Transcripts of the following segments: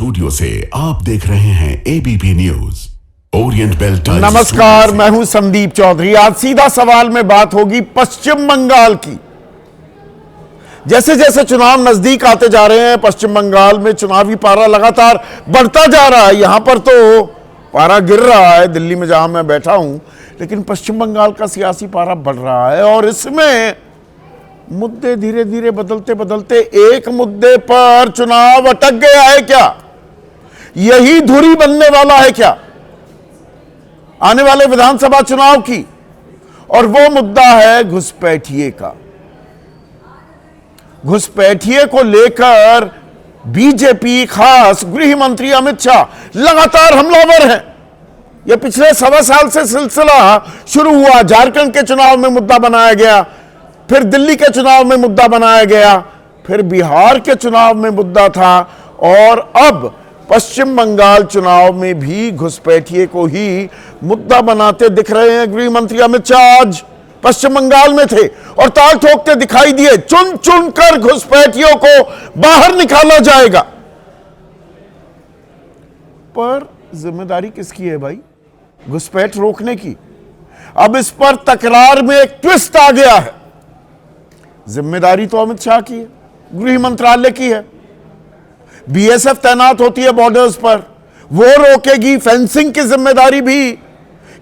Studio से आप देख रहे हैं ABP news Orient belt times. नमस्कार, मैं हूं संदीप चौधरी। आज सीधा सवाल में बात होगी पश्चिम बंगाल की। जैसे जैसे चुनाव नजदीक आते जा रहे हैं, पश्चिम बंगाल में चुनावी पारा लगातार बढ़ता जा रहा है। यहां पर तो पारा गिर रहा है, दिल्ली में जहां मैं बैठा हूं, लेकिन पश्चिम बंगाल का सियासी पारा बढ़ रहा है। और इसमें मुद्दे धीरे धीरे बदलते बदलते एक मुद्दे पर चुनाव अटक गया है क्या? यही धुरी बनने वाला है क्या आने वाले विधानसभा चुनाव की? और वो मुद्दा है घुसपैठिए का। घुसपैठिए को लेकर बीजेपी, खास गृह मंत्री अमित शाह लगातार हमलावर हैं। यह पिछले सवा साल से सिलसिला शुरू हुआ। झारखंड के चुनाव में मुद्दा बनाया गया, फिर दिल्ली के चुनाव में मुद्दा बनाया गया, फिर बिहार के चुनाव में मुद्दा था, और अब पश्चिम बंगाल चुनाव में भी घुसपैठिए को ही मुद्दा बनाते दिख रहे हैं। गृह मंत्री अमित शाह आज पश्चिम बंगाल में थे और ताल ठोकते दिखाई दिए। चुन चुन कर घुसपैठियों को बाहर निकाला जाएगा। पर जिम्मेदारी किसकी है भाई? घुसपैठ रोकने की। अब इस पर तकरार में एक ट्विस्ट आ गया है। जिम्मेदारी तो अमित शाह की है, गृह मंत्रालय की है। बीएसएफ तैनात होती है बॉर्डर्स पर, वो रोकेगी। फेंसिंग की जिम्मेदारी भी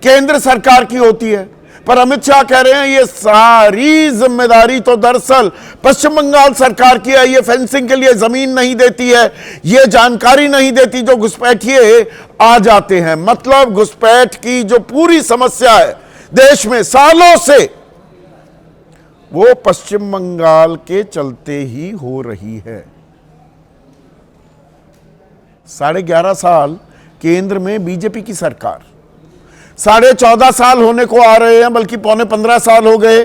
केंद्र सरकार की होती है। पर अमित शाह कह रहे हैं ये सारी जिम्मेदारी तो दरअसल पश्चिम बंगाल सरकार की है। ये फेंसिंग के लिए जमीन नहीं देती है, ये जानकारी नहीं देती जो घुसपैठिए आ जाते हैं। मतलब घुसपैठ की जो पूरी समस्या है देश में सालों से, वो पश्चिम बंगाल के चलते ही हो रही है। 11.5 साल केंद्र में बीजेपी की सरकार, 14.5 साल होने को आ रहे हैं, बल्कि 15.25 साल हो गए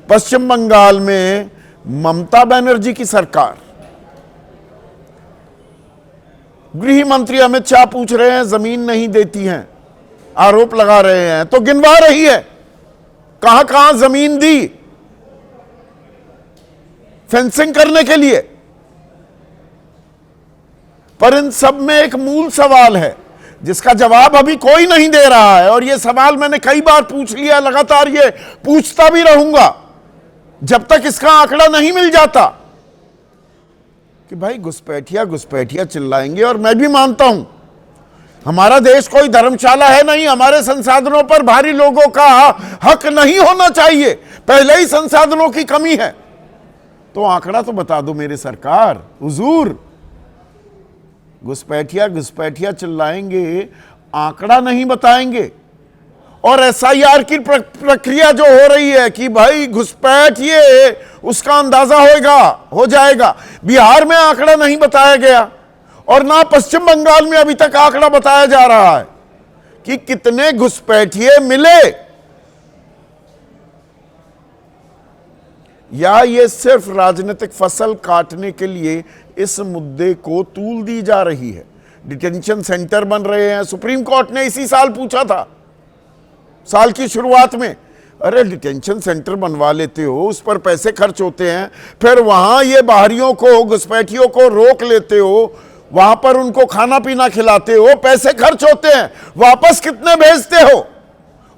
पश्चिम बंगाल में ममता बनर्जी की सरकार। गृह मंत्री अमित शाह पूछ रहे हैं जमीन नहीं देती हैं, आरोप लगा रहे हैं, तो गिनवा रही है कहां कहां जमीन दी फेंसिंग करने के लिए। पर इन सब में एक मूल सवाल है जिसका जवाब अभी कोई नहीं दे रहा है। और यह सवाल मैंने कई बार पूछ लिया, लगातार ये पूछता भी रहूंगा जब तक इसका आंकड़ा नहीं मिल जाता कि भाई घुसपैठिया घुसपैठिया चिल्लाएंगे। और मैं भी मानता हूं हमारा देश कोई धर्मशाला है नहीं, हमारे संसाधनों पर भारी लोगों का हक नहीं होना चाहिए, पहले ही संसाधनों की कमी है। तो आंकड़ा तो बता दो मेरे सरकार, हुजूर। घुसपैठिया घुसपैठिया चिल्लाएंगे, आंकड़ा नहीं बताएंगे। और एसआईआर की प्रक्रिया जो हो रही है कि भाई घुसपैठिए, उसका अंदाजा हो जाएगा। बिहार में आंकड़ा नहीं बताया गया और ना पश्चिम बंगाल में अभी तक आंकड़ा बताया जा रहा है कि कितने घुसपैठिए मिले। या ये सिर्फ राजनीतिक फसल काटने के लिए इस मुद्दे को तूल दी जा रही है। डिटेंशन सेंटर बन रहे हैं। सुप्रीम कोर्ट ने इसी साल पूछा था, साल की शुरुआत में, अरे डिटेंशन सेंटर बनवा लेते हो, उस पर पैसे खर्च होते हैं, फिर वहां ये बाहरियों को, घुसपैठियों को रोक लेते हो, वहां पर उनको खाना पीना खिलाते हो, पैसे खर्च होते हैं, वापस कितने भेजते हो?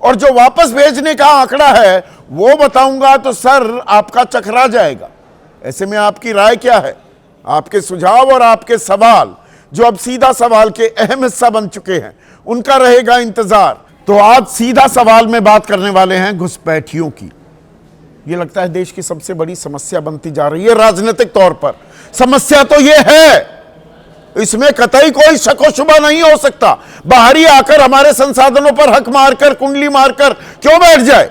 और जो वापस भेजने का आंकड़ा है वो बताऊंगा तो सर आपका चकरा जाएगा। ऐसे में आपकी राय क्या है? आपके सुझाव और आपके सवाल, जो अब सीधा सवाल के अहम हिस्सा बन चुके हैं, उनका रहेगा इंतजार। तो आज सीधा सवाल में बात करने वाले हैं घुसपैठियों की। ये लगता है देश की सबसे बड़ी समस्या बनती जा रही है राजनीतिक तौर पर। समस्या तो ये है, इसमें कतई कोई शक व शुबा नहीं हो सकता। बाहरी आकर हमारे संसाधनों पर हक मारकर, कुंडली मारकर क्यों बैठ जाए?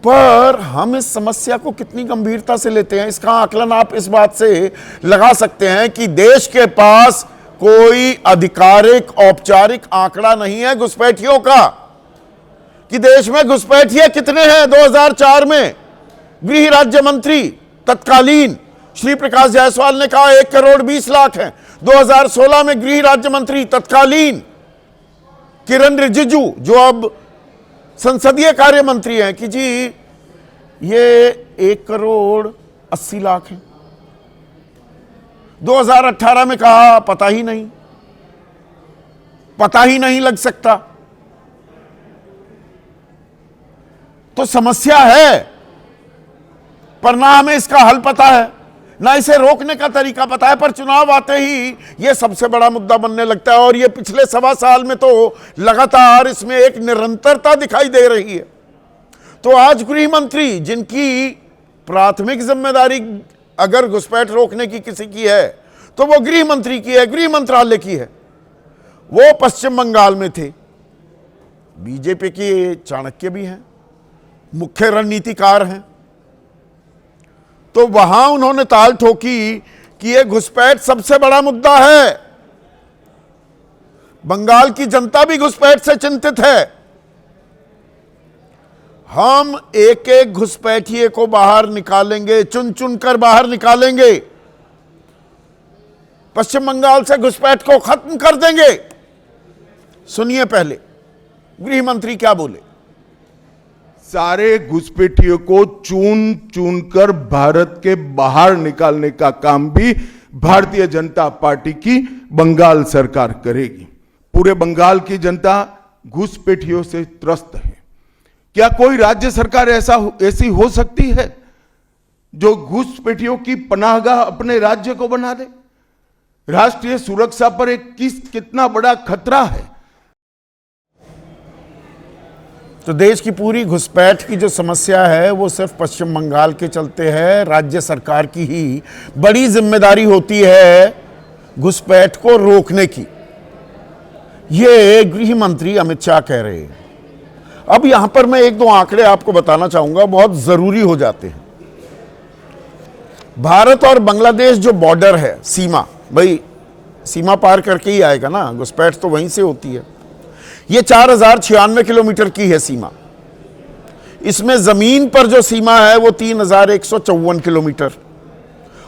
पर हम इस समस्या को कितनी गंभीरता से लेते हैं, इसका आकलन आप इस बात से लगा सकते हैं कि देश के पास कोई आधिकारिक, औपचारिक आंकड़ा नहीं है घुसपैठियों का, कि देश में घुसपैठिए कितने हैं। 2004 में गृह राज्य मंत्री तत्कालीन श्री प्रकाश जायसवाल ने कहा 1 करोड़ 20 लाख हैं। 2016 में गृह राज्य मंत्री तत्कालीन किरण रिजिजू, जो अब संसदीय कार्य मंत्री हैं, कि जी ये 1 करोड़ 80 लाख है। 2018 में कहा पता ही नहीं लग सकता। तो समस्या है, पर ना हमें इसका हल पता है, ना इसे रोकने का तरीका पता है। पर चुनाव आते ही यह सबसे बड़ा मुद्दा बनने लगता है, और यह पिछले 1.25 साल में तो लगातार इसमें एक निरंतरता दिखाई दे रही है। तो आज गृह मंत्री, जिनकी प्राथमिक जिम्मेदारी अगर घुसपैठ रोकने की किसी की है तो वो गृह मंत्री की है, गृह मंत्रालय की है, वो पश्चिम बंगाल में थे। बीजेपी के चाणक्य भी हैं, मुख्य रणनीतिकार हैं, तो वहां उन्होंने ताल ठोकी कि यह घुसपैठ सबसे बड़ा मुद्दा है, बंगाल की जनता भी घुसपैठ से चिंतित है। हम एक एक घुसपैठिए को बाहर निकालेंगे, चुन चुन कर बाहर निकालेंगे, पश्चिम बंगाल से घुसपैठ को खत्म कर देंगे। सुनिए पहले गृह मंत्री क्या बोले। सारे घुसपैठियों को चुन चुन कर भारत के बाहर निकालने का काम भी भारतीय जनता पार्टी की बंगाल सरकार करेगी। पूरे बंगाल की जनता घुसपैठियों से त्रस्त है। क्या कोई राज्य सरकार ऐसी हो सकती है जो घुसपैठियों की पनाहगाह अपने राज्य को बना दे? राष्ट्रीय सुरक्षा पर एक कितना बड़ा खतरा है। तो देश की पूरी घुसपैठ की जो समस्या है वो सिर्फ पश्चिम बंगाल के चलते है। राज्य सरकार की ही बड़ी जिम्मेदारी होती है घुसपैठ को रोकने की, ये गृह मंत्री अमित शाह कह रहे हैं। अब यहां पर मैं 1-2 आंकड़े आपको बताना चाहूंगा, बहुत जरूरी हो जाते हैं। भारत और बांग्लादेश जो बॉर्डर है, सीमा, भाई सीमा पार करके ही आएगा ना, घुसपैठ तो वहीं से होती है। ये 4096 किलोमीटर की है सीमा। इसमें जमीन पर जो सीमा है वो 3154 किलोमीटर,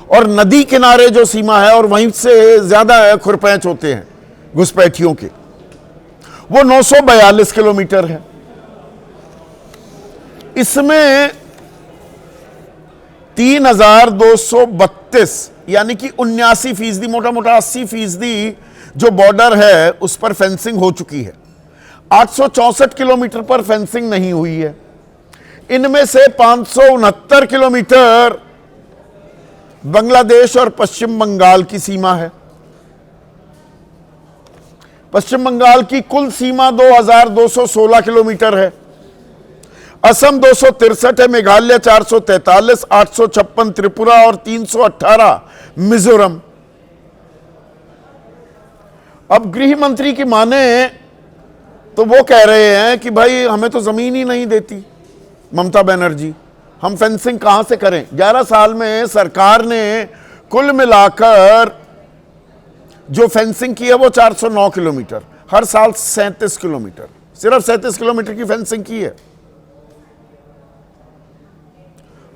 और नदी किनारे जो सीमा है और वहीं से ज्यादा खुरपैच होते हैं घुसपैठियों के, वो 942 किलोमीटर है। इसमें 3232 यानी कि 79%, मोटा मोटा 80% जो बॉर्डर है उस पर फेंसिंग हो चुकी है। 864 किलोमीटर पर फेंसिंग नहीं हुई है। इनमें से 569 किलोमीटर बांग्लादेश और पश्चिम बंगाल की सीमा है। पश्चिम बंगाल की कुल सीमा 2216 किलोमीटर है। असम 263 है, मेघालय 443, 856 त्रिपुरा और 318 मिजोरम। अब गृह मंत्री की माने तो वो कह रहे हैं कि भाई हमें तो जमीन ही नहीं देती ममता बनर्जी, हम फेंसिंग कहां से करें। 11 साल में सरकार ने कुल मिलाकर जो फेंसिंग की है वो 409 किलोमीटर, हर साल 37 किलोमीटर, सिर्फ 37 किलोमीटर की फेंसिंग की है।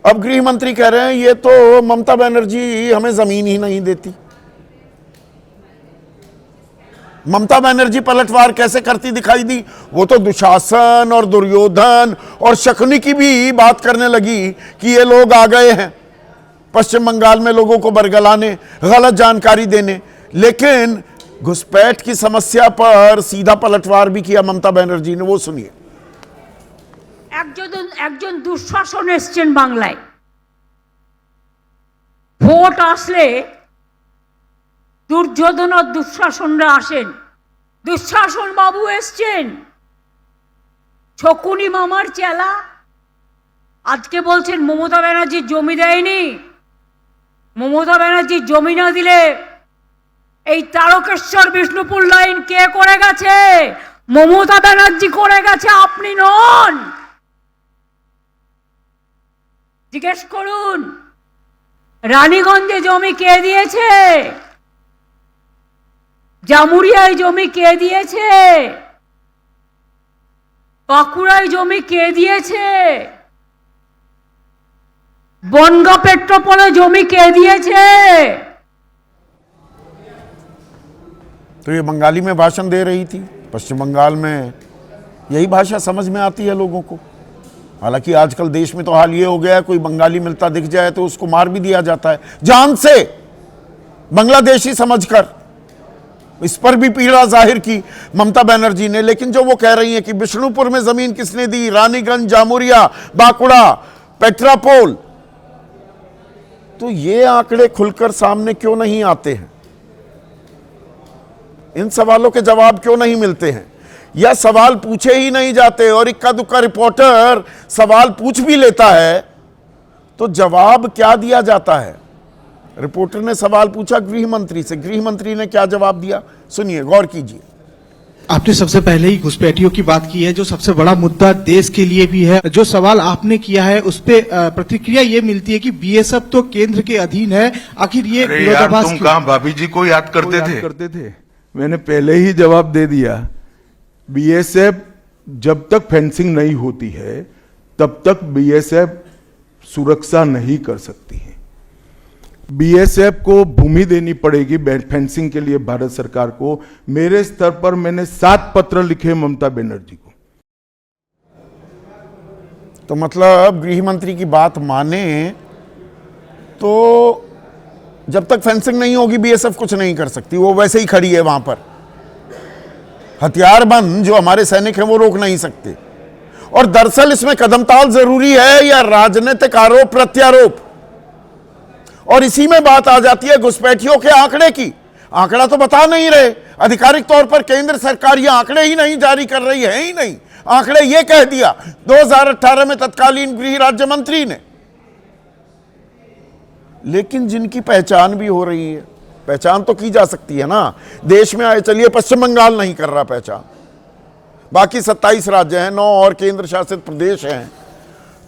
अब गृह मंत्री कह रहे हैं ये तो ममता बनर्जी हमें जमीन ही नहीं देती। ममता बनर्जी पलटवार कैसे करती दिखाई दी? वो तो दुशासन और दुर्योधन और शकुनी की भी बात करने लगी कि ये लोग आ गए हैं पश्चिम बंगाल में लोगों को बरगलाने, गलत जानकारी देने। लेकिन घुसपैठ की समस्या पर सीधा पलटवार भी किया ममता बनर्जी ने, वो सुनिए। একজন দুঃশাসন এসছেন বাংলায়, ভোট আসলে দুর্যোধন আর দুঃশাসনরা আসেন। দুঃশাসন বাবু এসছেন, শকুনি মামার চেলা, আজকে বলছেন মমতা ব্যানার্জি জমি দেয়নি। মমতা ব্যানার্জি জমি না দিলে এই তারকেশ্বর বিষ্ণুপুর লাইন কে করে গেছে? মমতা ব্যানার্জি করে গেছে, আপনি নন। জিজ্ঞেস করুন রানীগঞ্জে জমি কে দিয়েছে, জামুরিয়ায় জমি কে দিয়েছে, বাঁকুড়ায় জমি কে দিয়েছে, বনগাঁ পেট্রোপোলে জমি কে দিয়েছে। तो ये बंगाली में भाषण दे रही थी। पश्चिम बंगाल में यही भाषा समझ में आती है लोगों को। हालांकि आजकल देश में तो हाल ये हो गया है, कोई बंगाली मिलता दिख जाए तो उसको मार भी दिया जाता है जान से। बांग्लादेशी समझकर। इस पर भी पीड़ा जाहिर की ममता बनर्जी ने। लेकिन जो वो कह रही हैं कि बिष्णुपुर में जमीन किसने दी, रानीगंज, जामुरिया, बांकुड़ा, पेट्रापोल, तो ये आंकड़े खुलकर सामने क्यों नहीं आते हैं? इन सवालों के जवाब क्यों नहीं मिलते हैं, या सवाल पूछे ही नहीं जाते? और इक्का दुक्का रिपोर्टर सवाल पूछ भी लेता है तो जवाब क्या दिया जाता है? रिपोर्टर ने सवाल पूछा गृह मंत्री से, गृह मंत्री ने क्या जवाब दिया, सुनिए, गौर कीजिए। आपने सबसे पहले ही घुसपैठियों की बात की है, जो सबसे बड़ा मुद्दा देश के लिए भी है। जो सवाल आपने किया है उस पे प्रतिक्रिया ये मिलती है कि बीएसएफ तो केंद्र के अधीन है, आखिर ये विरोधाभास तुम कहाँ भाभी जी को याद करते थे? मैंने पहले ही जवाब दे दिया। बीएसएफ जब तक फेंसिंग नहीं होती है तब तक बीएसएफ सुरक्षा नहीं कर सकती है। बीएसएफ को भूमि देनी पड़ेगी फेंसिंग के लिए भारत सरकार को। मेरे स्तर पर मैंने 7 पत्र लिखे ममता बनर्जी को। तो मतलब गृह मंत्री की बात माने तो जब तक फेंसिंग नहीं होगी बीएसएफ कुछ नहीं कर सकती, वो वैसे ही खड़ी है वहां पर। हथियारबंद जो हमारे सैनिक हैं वो रोक नहीं सकते। और दरअसल इसमें कदमताल जरूरी है या राजनीतिक आरोप प्रत्यारोप? और इसी में बात आ जाती है घुसपैठियों के आंकड़े की। आंकड़ा तो बता नहीं रहे, आधिकारिक तौर पर केंद्र सरकार ये आंकड़े ही नहीं जारी कर रही है ही नहीं। आंकड़े ये कह दिया 2018 में तत्कालीन गृह राज्य मंत्री ने। लेकिन जिनकी पहचान भी हो रही है, पहचान तो की जा सकती है ना, देश में आए, चलिए पश्चिम बंगाल नहीं कर रहा पहचान, बाकी 27 राज्य हैं, 9 और केंद्र शासित प्रदेश हैं,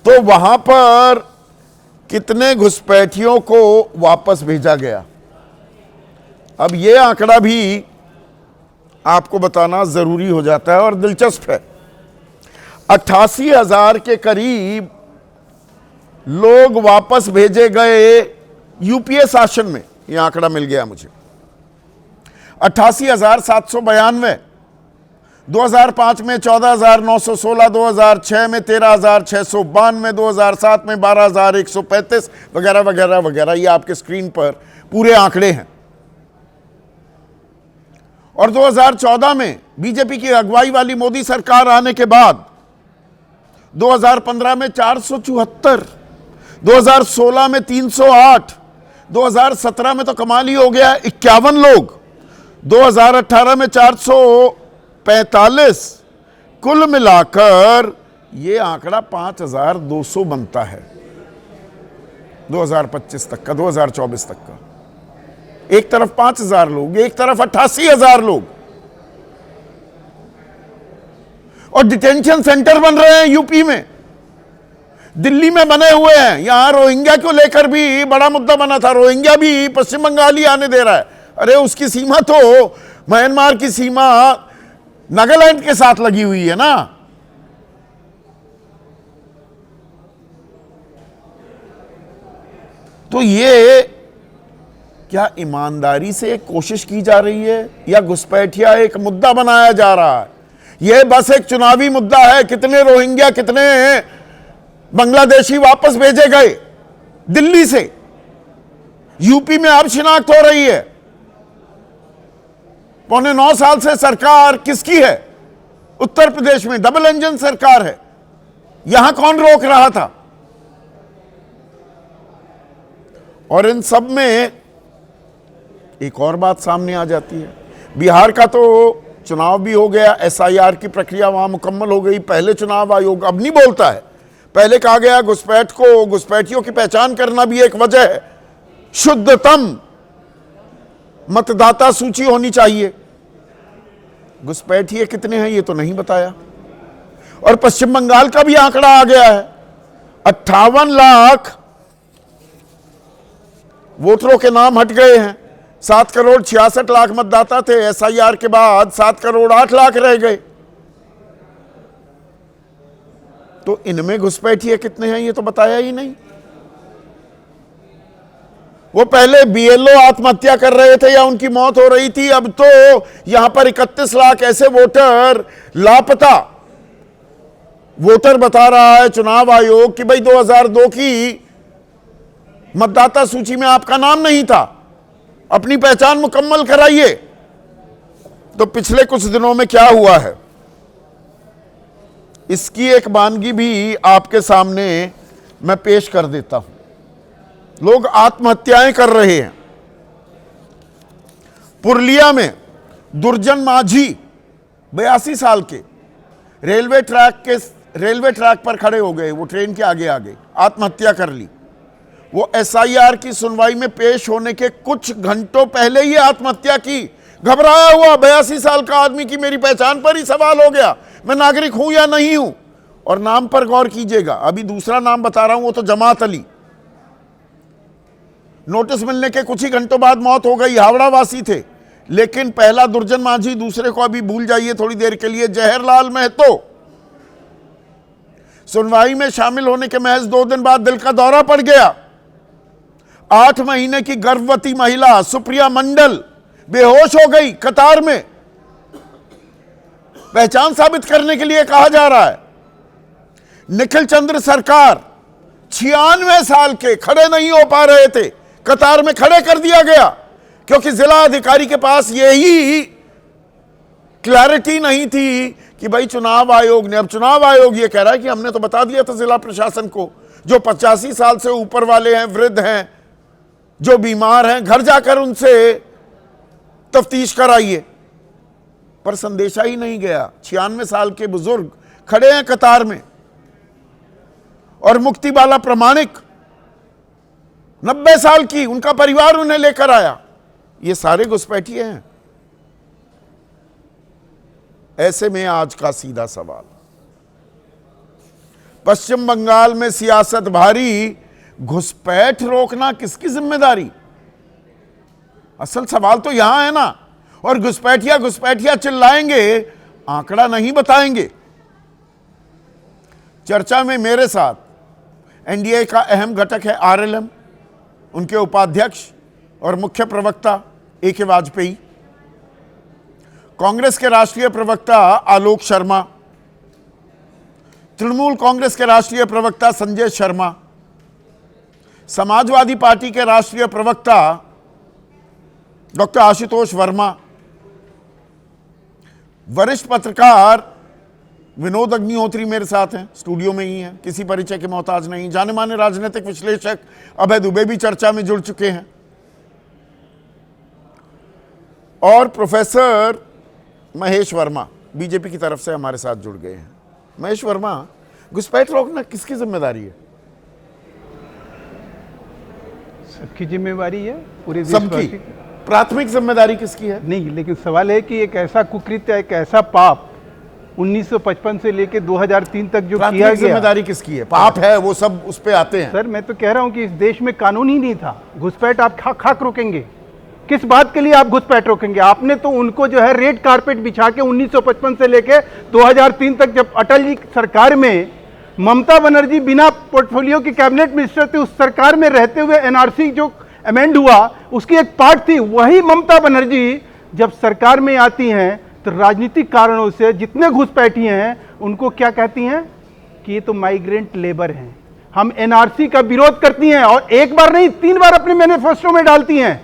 तो वहां पर कितने घुसपैठियों को वापस भेजा गया? अब यह आंकड़ा भी आपको बताना जरूरी हो जाता है और दिलचस्प है। 88,000 के करीब लोग वापस भेजे गए यूपीए शासन में, यह आंकड़ा मिल गया मुझे। 88,792, 2005 में 14,916, 2006 में 13,692, 2007 में 12,135 वगैरह वगैरह वगैरह। ये आपके स्क्रीन पर पूरे आंकड़े हैं। और 2014 में बीजेपी की अगुवाई वाली मोदी सरकार आने के बाद 2015 में 474, 2016 में 308, 2017 में तो कमाल ही हो गया 51 लोग, 2018 में 445, कुल मिलाकर ये आंकड़ा 5,200 बनता है 2025 तक का, 2024 तक का। एक तरफ 5,000 लोग, एक तरफ 88,000 लोग। और डिटेंशन सेंटर बन रहे हैं यूपी में, दिल्ली में बने हुए हैं। यहां रोहिंग्या को लेकर भी बड़ा मुद्दा बना था, रोहिंग्या भी पश्चिम बंगाल ही आने दे रहा है। अरे उसकी सीमा तो म्यांमार की सीमा नागालैंड के साथ लगी हुई है ना। तो ये क्या ईमानदारी से एक कोशिश की जा रही है या घुसपैठिया एक मुद्दा बनाया जा रहा है? यह बस एक चुनावी मुद्दा है। कितने रोहिंग्या, कितने बांग्लादेशी वापस भेजे गए दिल्ली से, यूपी में अब शिनाख्त हो रही है। 8.25 साल से सरकार किसकी है? उत्तर प्रदेश में डबल इंजन सरकार है। यहां कौन रोक रहा था? और इन सब में एक और बात सामने आ जाती है। बिहार का तो चुनाव भी हो गया, एसआईआर की प्रक्रिया वहां मुकम्मल हो गई। पहले चुनाव आयोग अब नहीं बोलता है, पहले कहा गया घुसपैठियों की पहचान करना भी एक वजह है। शुद्धतम मतदाता सूची होनी चाहिए। घुसपैठिए कितने हैं ये तो नहीं बताया। और पश्चिम बंगाल का भी आंकड़ा आ गया है, 58 लाख वोटरों के नाम हट गए हैं। 7 करोड़ 66 लाख मतदाता थे, एसआईआर के बाद 7 करोड़ 8 लाख रह गए। तो इनमें घुसपैठिए कितने हैं ये तो बताया ही नहीं। वो पहले बीएलओ आत्महत्या कर रहे थे या उनकी मौत हो रही थी, अब तो यहां पर 31 लाख ऐसे वोटर लापता। वोटर बता रहा है चुनाव आयोग कि भाई 2002 की मतदाता सूची में आपका नाम नहीं था, अपनी पहचान मुकम्मल कराइए। तो पिछले कुछ दिनों में क्या हुआ है, इसकी एक वानगी भी आपके सामने मैं पेश कर देता हूं। लोग आत्महत्याएं कर रहे हैं। पुरलिया में दुर्जन माझी 82 साल के रेलवे ट्रैक पर खड़े हो गए, वो ट्रेन के आगे आत्महत्या कर ली। वो एसआईआर की सुनवाई में पेश होने के कुछ घंटों पहले ही आत्महत्या की। घबराया हुआ 82 साल का आदमी की मेरी पहचान पर ही सवाल हो गया, मैं नागरिक हूं या नहीं हूं। और नाम पर गौर कीजिएगा, अभी दूसरा नाम बता रहा हूं, वो तो जमात अली। नोटिस मिलने के कुछ ही घंटों बाद मौत हो गई, हावड़ा वासी थे। लेकिन पहला दुर्जन माझी, दूसरे को अभी भूल जाइए थोड़ी देर के लिए, जहरलाल महतो। सुनवाई में शामिल होने के महज 2 दिन बाद दिल का दौरा पड़ गया। 8 महीने की गर्भवती महिला सुप्रिया मंडल बेहोश हो गई कतार में। पहचान साबित करने के लिए कहा जा रहा है। निखिल चंद्र सरकार 96 साल के खड़े नहीं हो पा रहे थे, कतार में खड़े कर दिया गया, क्योंकि जिला अधिकारी के पास यही क्लैरिटी नहीं थी कि भाई चुनाव आयोग ने, अब चुनाव आयोग ये कह रहा है कि हमने तो बता दिया था जिला प्रशासन को, जो 85 साल से ऊपर वाले हैं, वृद्ध हैं, जो बीमार हैं, घर जाकर उनसे तफ्तीश कराइए। पर संदेशा ही नहीं गया। 96 साल के बुजुर्ग खड़े हैं कतार में। और मुक्ति बाला प्रमाणिक 90 साल की, उनका परिवार उन्हें लेकर आया। ये सारे घुसपैठिए हैं। ऐसे में आज का सीधा सवाल, पश्चिम बंगाल में सियासत भारी, घुसपैठ रोकना किसकी जिम्मेदारी? असल सवाल तो यहां है ना। और घुसपैठिया चिल्लाएंगे, आंकड़ा नहीं बताएंगे। चर्चा में मेरे साथ एनडीए का अहम घटक है आरएलएम, उनके उपाध्यक्ष और मुख्य प्रवक्ता ए.के. वाजपेयी, कांग्रेस के राष्ट्रीय प्रवक्ता आलोक शर्मा, तृणमूल कांग्रेस के राष्ट्रीय प्रवक्ता संजय शर्मा, समाजवादी पार्टी के राष्ट्रीय प्रवक्ता डॉक्टर आशुतोष वर्मा, वरिष्ठ पत्रकार विनोद अग्निहोत्री मेरे साथ हैं, स्टूडियो में ही हैं, किसी परिचय के मोहताज नहीं। जाने माने राजनीतिक विश्लेषक अभय दुबे भी चर्चा में जुड़ चुके हैं, और प्रोफेसर महेश वर्मा बीजेपी की तरफ से हमारे साथ जुड़ गए हैं। महेश वर्मा, घुसपैठ रोकना किसकी जिम्मेदारी है? सबकी जिम्मेवारी है, पूरे सबकी। प्राथमिक जिम्मेदारी किसकी है? नहीं, लेकिन सवाल है कि एक ऐसा कुकृत्य, एक ऐसा पाप 1955 से लेकर 2003 तक जो किया गया, जिम्मेदारी किसकी है? पाप है, वो सब उस पे आते हैं। सर मैं तो कह रहा हूं कि इस देश में कानून ही नहीं था। घुसपैठ आप खाक रोकेंगे? किस बात के लिए आप घुसपैठ रोकेंगे? आपने तो उनको जो है रेड कारपेट बिछा के 1955 से लेकर 2003 तक, जब अटल जी सरकार में ममता बनर्जी बिना पोर्टफोलियो की कैबिनेट मिनिस्टर थे, उस सरकार में रहते हुए एनआरसी जो अमेंड हुआ उसकी एक पार्ट थी। वही ममता बनर्जी जब सरकार में आती हैं तो राजनीतिक कारणों से जितने घुसपैठी हैं उनको क्या कहती हैं कि ये तो माइग्रेंट लेबर हैं, हम एनआरसी का विरोध करती हैं, और एक बार नहीं 3 बार अपने मैनिफेस्टो में डालती हैं।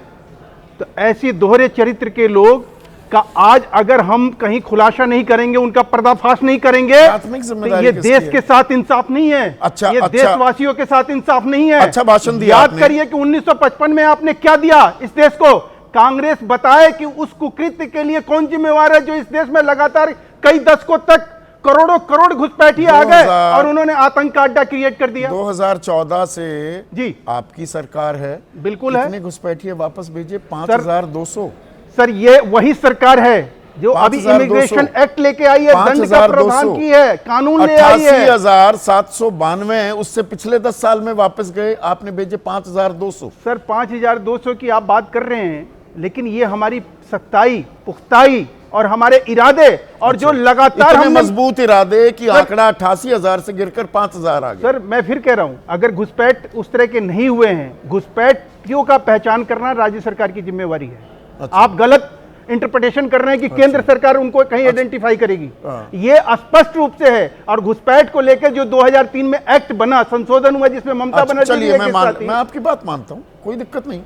तो ऐसे दोहरे चरित्र के लोग का आज अगर हम कहीं खुलासा नहीं करेंगे, उनका पर्दाफाश नहीं करेंगे, तो ये देश के साथ इंसाफ नहीं है। ये देशवासियों के साथ इंसाफ नहीं है। अच्छा भाषण दिया। याद करिए कि 1955 में आपने क्या दिया इस देश को। कांग्रेस बताए कि उस कुकृत्य के लिए कौन जिम्मेवार है जो इस देश में लगातार कई दशकों तक करोड़ों करोड़ घुसपैठिए आ गए और उन्होंने आतंक का अड्डा क्रिएट कर दिया। 2014 से जी आपकी सरकार है। बिल्कुल है। कितने घुसपैठिए वापस भेजे? 5200। सर ये वही सरकार है जो अभी इमिग्रेशन एक्ट लेके आई है, दंड का प्रावधान की है, कानून ले आई है। 88,792 उससे पिछले 10 साल में वापस गए, आपने भेजे 5200। सर 5200 की आप बात कर रहे हैं, लेकिन ये हमारी सख्ताई, पुख्ताई और हमारे इरादे और जो लगातार इतने मजबूत इरादे कि आंकड़ा 88,000 से गिरकर 5,000 आ गया। सर मैं फिर कह रहा हूं, अगर घुसपैठ उस तरह के नहीं हुए हैं, घुसपैठियों का पहचान करना राज्य सरकार की जिम्मेवारी है। आप गलत इंटरप्रिटेशन कर रहे हैं कि केंद्र सरकार उनको कहीं आइडेंटिफाई करेगी, ये स्पष्ट रूप से है। और घुसपैठ को लेकर जो 2003 में एक्ट बना, संशोधन हुआ जिसमें ममता बनर्जी, चलिए मैं आपकी बात मानता हूं, कोई दिक्कत नहीं।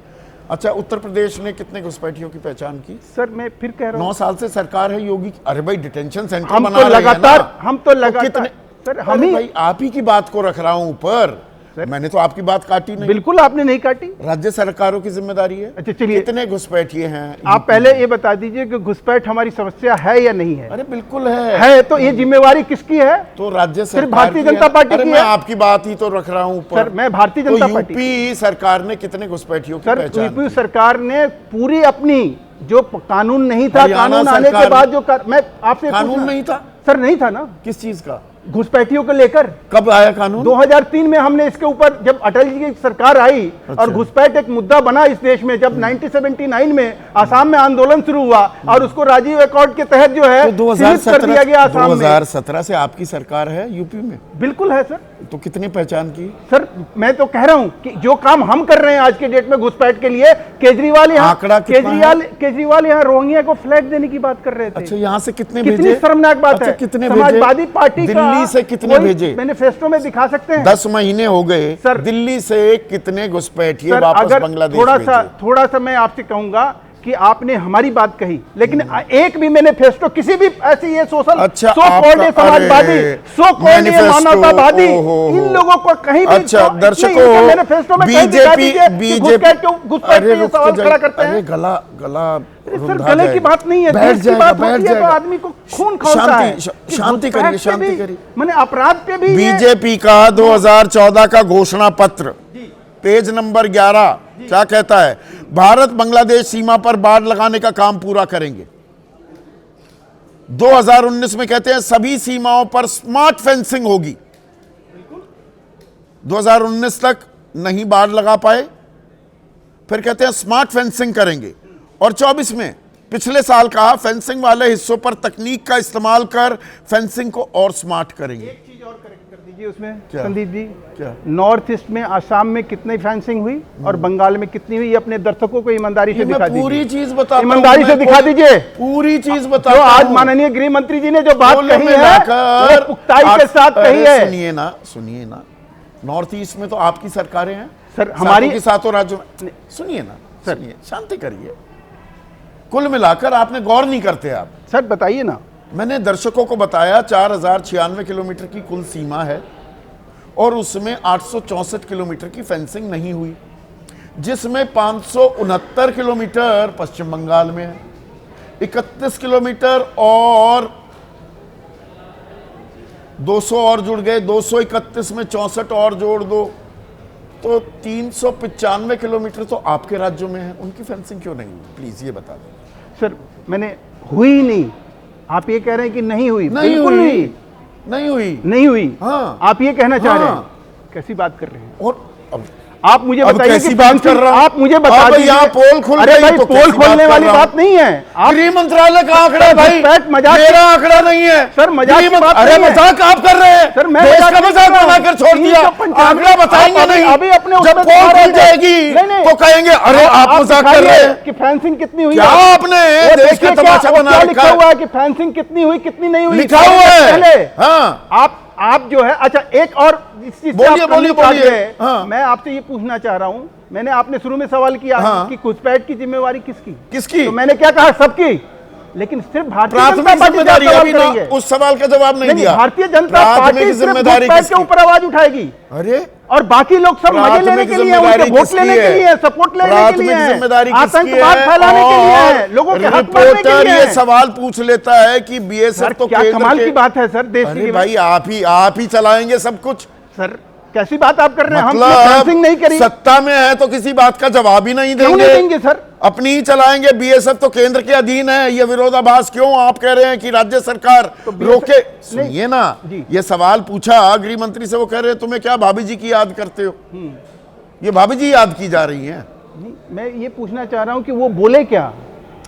अच्छा, उत्तर प्रदेश ने कितने घुसपैठियों की पहचान की? सर मैं फिर कह रहा हूँ 9 साल से सरकार है योगी की। अरे भाई डिटेंशन सेंटर हम बना तो रहे हैं लगातार ना। हम तो लगातार सर हम अरे ही भाई आप ही की बात को रख रहा हूं ऊपर, मैंने तो आपकी बात काटी नहीं। बिल्कुल आपने नहीं काटी। राज्य सरकारों की जिम्मेदारी है। अच्छा चलिए, कितने घुसपैठिए हैं? आप पहले ये बता दीजिए कि घुसपैठ हमारी समस्या है या नहीं है? अरे बिल्कुल है। है तो ये जिम्मेवारी किसकी है? तो राज्य सरकार सिर्फ भारतीय की है जनता ना। पार्टी अरे की मैं है। आपकी बात ही तो रख रहा हूं ऊपर। सर मैं भारतीय जनता पार्टी, यूपी सरकार ने कितने घुसपैठियों की सर पहचान यूपी की? सरकार ने पूरी अपनी जो कानून नहीं था, हरियाणा कानून आने के सरकार बाद जो मैं आपसे कानून पूछना- नहीं था? सर नहीं था ना किस चीज का? घुसपैठियों को लेकर। कब आया कानून? 2003 में हमने इसके ऊपर, जब अटल जी की सरकार आई और घुसपैठ एक मुद्दा बना इस देश में, जब 1979 में आसाम में आंदोलन शुरू हुआ और उसको राजीव एकॉर्ड के तहत जो है तो सीमित कर दिया गया आसाम में। 2017 से आपकी सरकार है यूपी में, बिल्कुल है सर। तो कितनी पहचान की? सर मैं तो कह रहा हूं कि जो काम हम कर रहे हैं आज के डेट में घुसपैठ के लिए, केजरीवाल यहाँ आंकड़ा कितना केजरीवाल यहाँ रोहिंग्या को फ्लैट देने की बात कर रहे थे। अच्छा, यहाँ से कितने कितनी भेजे? शर्मनाक बात अच्छा, है। कितने समाजवादी पार्टी का दिल्ली से कितने कोई भेजे? मैनिफेस्टो में दिखा सकते हैं। 10 महीने हो गए सर, दिल्ली से कितने घुसपैठिए सर वापस अगर बांग्लादेश थोड़ा सा मैं आपसे कहूंगा कि आपने हमारी बात कही, लेकिन एक भी मैनिफेस्टो किसी भी ऐसी ये सोशल अच्छा, so called Samajwadi, so called मानवतावादी, इन लोगों को कहीं भी अच्छा दर्शकों, मैनिफेस्टो में बीजेपी घुसपैठ सवाल खड़ा करते हैं। गला सर गले की बात नहीं है, देश की बात होती है तो आदमी को खून खौलता है। शांति करिए, शांति करिए। मैंने अपराध पे भी बीजेपी का 2014 का घोषणा पत्र पेज नंबर 11 क्या कहता है? भारत बांग्लादेश सीमा पर बाड़ लगाने का काम पूरा करेंगे। 2019 में कहते हैं सभी सीमाओं पर स्मार्ट फेंसिंग होगी। 2019 तक नहीं बाड़ लगा पाए, फिर कहते हैं स्मार्ट फेंसिंग करेंगे। और 24 में पिछले साल कहा फेंसिंग वाले हिस्सों पर तकनीक का इस्तेमाल कर फेंसिंग को और स्मार्ट करेंगे। एक चीज और करेक्ट कर दीजिए उसमें क्या? संदीप जी, क्या? नॉर्थ ईस्ट में आसाम में कितनी फेंसिंग हुई और बंगाल में कितनी हुई, अपने दर्शकों को ईमानदारी से दिखा दीजिए। पूरी चीज बता, ईमानदारी से दिखा दीजिए। पूरी चीज बता। जो आज माननीय गृह मंत्री जी ने जो बात कही है वो पुख्ताई के साथ कही है। सुनिए ना, नॉर्थ ईस्ट में तो आपकी सरकारें हैं सर, हमारी के सातों राज्यों में। सुनिए ना, सुनिए, शांति करिए। कुल मिलाकर आपने गौर नहीं करते आप। सर बताइए ना। मैंने दर्शकों को बताया 4096 किलोमीटर की कुल सीमा है और उसमें 864 किलोमीटर की फेंसिंग नहीं हुई, जिसमें 569 किलोमीटर पश्चिम बंगाल में है, 31 किलोमीटर और 200 और जुड़ गए, 231 में 64 और जोड़ दो तो 395 किलोमीटर तो आपके राज्यों में है। उनकी फेंसिंग क्यों नहीं हुई? प्लीज ये बता दें। सर मैंने हुई नहीं, आप ये कह रहे हैं कि नहीं हुई। नहीं बिल्कुल हुई, नहीं हुई, नहीं हुई। हाँ। आप ये कहना चाह रहे हैं। हाँ। कैसी बात कर रहे हैं? और अब आप मुझे बताइए कैसी कि बात कर रहा हूं? आप मुझे बता दीजिए। यहाँ पोल खुल अरे गई भाई तो पोल कैसी खोलने बात वाली कर रहा बात नहीं है। आप गृह मंत्रालय का आंकड़ा भाई, घुसपैठ मजाक मेरा आंकड़ा नहीं है सर, मजाक की बात अरे नहीं है। मजाक आप कर रहे हैं सर, मैं देश मजाक का नहीं मजाक कर रहा हूं। बनाकर छोड़ दिया। 395 आंकड़ा बताएंगे आप नहीं, अभी अपने जब उसमें पोल दिखा खुल रहे थे। जाएगी नहीं, तो कहेंगे अरे आप मजाक कर रहे हैं। कि फेंसिंग कितनी हुई क्या है? आपने वो देश देखिए का तमाशा क्या बना लिखा रखा हुआ है? है कि फेंसिंग कितनी हुई कितनी नहीं हुई लिखा हुआ है। पहले हाँ, आप जो है, अच्छा एक और इस चीज से बोलिए, आप बोलिए, कन्फ्यूज आ बोलिए। गए। हाँ। मैं आपसे ये पूछना चाह रहा हूं, मैंने आपने शुरू में सवाल किया हाँ। कि घुसपैठ की जिम्मेवारी किसकी? किसकी? तो मैंने क्या कहा? सबकी। लेकिन सिर्फ भारतीय जनता प्राथमिक पार्टी जिम्मेदारी सवाल अभी ना, करेंगे। उस सवाल का जवाब नहीं दिया। भारतीय जनता प्राथमिक पार्टी सिर्फ जिम्मेदारी घुसपैठ के किसकी? ऊपर आवाज उठाएगी अरे और बाकी लोग सब मजे लेने प्राथमिक के लिए, जिम्मेदारी उनके वोट किसकी लेने के है? लिए, सपोर्ट लेने के प्राथमिक लिए, जिम्मेदारी किसकी आतंकवाद है? फैलाने के लिए और है, लोगों के हक मारने के रिपोर्टर लिए ये है। सवाल पूछ लेता है कि बीएसएफ सर तो क्या केंद्र कमाल के- की बात है सर, देश अरे की भाई आप ही चलाएंगे सब कुछ। सर कैसी बात आप कर रहे हैं? हम मतलब फेंसिंग नहीं करी। सत्ता में है तो किसी बात का जवाब ही नहीं क्यों देंगे। नहीं देंगे सर? अपनी ही चलाएंगे। बीएसएफ तो केंद्र के अधीन है। ये विरोधाभास क्यों आप कह रहे हैं कि राज्य सरकार रोके? सुनिए ना, ये सवाल पूछा गृह मंत्री से, वो कह रहे हैं तुम्हें क्या भाभी जी की याद करते हो? ये भाभी जी याद की जा रही हैं। मैं ये पूछना चाह रहा हूं कि वो बोले क्या,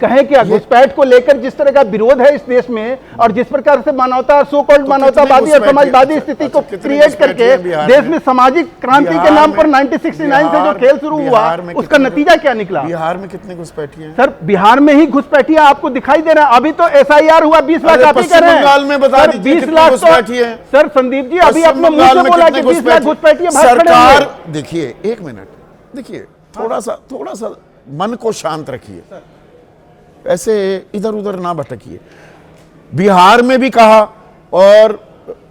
कहे क्या? घुसपैठ को लेकर जिस तरह का विरोध है इस देश में और जिस प्रकार से मानवता, सो कॉल्ड मानवतावादी और समाजवादी स्थिति को क्रिएट करके देश में सामाजिक क्रांति के नाम पर 1969 से जो खेल शुरू हुआ, उसका नतीजा क्या निकला? बिहार में कितने घुसपैठिए हैं? सर बिहार में ही घुसपैठिया आपको दिखाई दे रहा है। अभी तो SIR हुआ 20 लाख, आप ही कह रहे हैं। बंगाल में बता सर, दीजिए 20 कितने लाख घुसपैठिए हैं? सर संदीप जी अभी अपने मुंह से बोला कि 20 लाख घुसपैठिया बाहर खड़े सरकार, हैं। देखिए एक मिनट, देखिए थोड़ा सा मन को शांत रखिए, ऐसे इधर उधर ना भटकिए। बिहार में भी कहा, और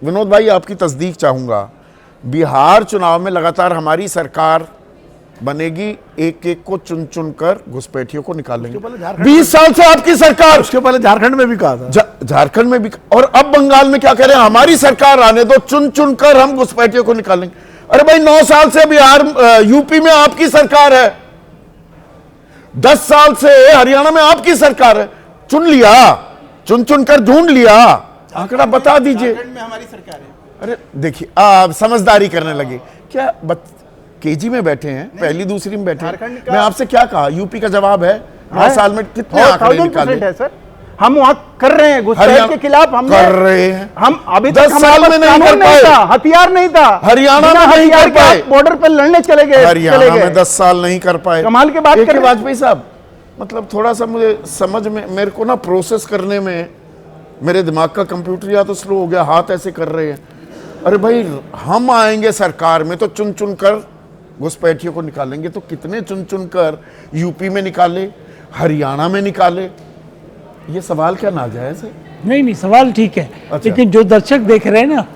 विनोद भाई आपकी तस्दीक चाहूंगा, बिहार चुनाव में लगातार हमारी सरकार बनेगी, एक एक को चुन चुन कर घुसपैठियों को निकालेंगे। 20 साल से आपकी सरकार, उसके पहले झारखंड में भी कहा था, झारखंड में भी, और अब बंगाल में क्या कह रहे हैं, हमारी सरकार आने दो, चुन चुन कर हम घुसपैठियों को निकालेंगे। अरे भाई 9 साल से बिहार यूपी में आपकी सरकार है, 10 साल से हरियाणा में आपकी सरकार है, चुन लिया, चुन चुन कर ढूंढ लिया, आंकड़ा बता दीजिए। में हमारी सरकार है। अरे देखिए आप समझदारी करने लगे क्या, केजी में बैठे हैं, पहली दूसरी में बैठे हैं। मैं आपसे क्या कहा, यूपी का जवाब है 9 साल में कितने आंकड़े निकाले है सर, हम वहां कर रहे हैं, घुसपैठ के खिलाफ हम कर रहे हैं। हम अभी 10 साल में नहीं कर पाए, हथियार नहीं था, हरियाणा में नहीं कर पाए, बॉर्डर पर लड़ने चले गए, हरियाणा में 10 साल नहीं कर पाए। कमाल की बात है वाजपेयी साहब, मतलब थोड़ा सा मुझे समझ में, मेरे को ना प्रोसेस करने में मेरे दिमाग का कंप्यूटर या तो स्लो हो गया, हाथ ऐसे कर रहे हैं। अरे भाई हम आएंगे सरकार में तो चुन चुन कर घुसपैठियों को निकालेंगे, तो कितने चुन चुन कर यूपी में निकाले, हरियाणा में निकाले, ये सवाल क्या नाजायज है? नहीं सवाल ठीक है। अच्छा। लेकिन जो दर्शक देख रहे हैं ना,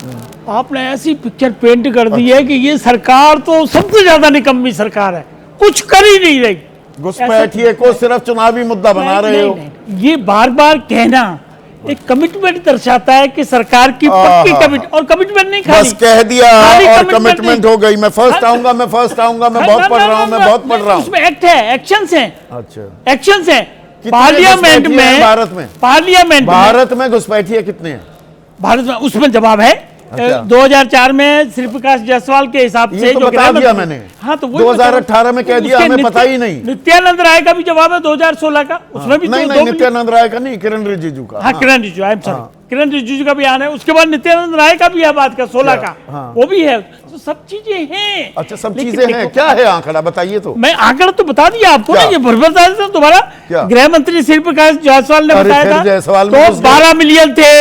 आपने ऐसी पिक्चर पेंट कर दी है कि ये सरकार तो सबसे ज्यादा निकम्मी सरकार है, कुछ कर ही नहीं रही। घुसपैठिए को सिर्फ चुनावी मुद्दा बना रहे हो। ये बार बार कहना एक कमिटमेंट दर्शाता है कि सरकार की पक्की कमिटमेंट, और कमिटमेंट नहीं खाली बस कह दिया और कमिटमेंट नहीं। हो गई, मैं फर्स्ट आऊंगा, मैं फर्स्ट आऊंगा, मैं बहुत पढ़ रहा हूं, मैं बहुत पढ़ रहा हूं। उसमें एक्ट है, एक्शंस हैं। अच्छा, एक्शंस हैं पार्लियामेंट में, भारत में घुसपैठिए कितने हैं? भारत में उसमें जवाब है। अच्छा। 2004 में श्री प्रकाश जायसवाल के हिसाब से तो जो बता दिया मैंने। हाँ, तो 2018 में कह दिया, हमें पता ही नहीं। नित्यानंद राय का भी जवाब है 2016 का, उसमें भी नहीं, नित्यानंद राय का नहीं, किरण रिजिजू का। हाँ, किरण रिजिजू, आई एम सॉरी, किरण रिजिजू का भी आना है, उसके बाद नित्यानंद राय का भी है बात का 16 का, वो भी है, तो सब चीजें हैं। अच्छा, सब चीजें हैं, क्या है आंकड़ा बताइए तो। मैं आंकड़ा तो बता दिया आपको ना, ये बता देता दोबारा। गृह मंत्री श्री प्रकाश जायसवाल ने बताया था, तो 12 मिलियन थे,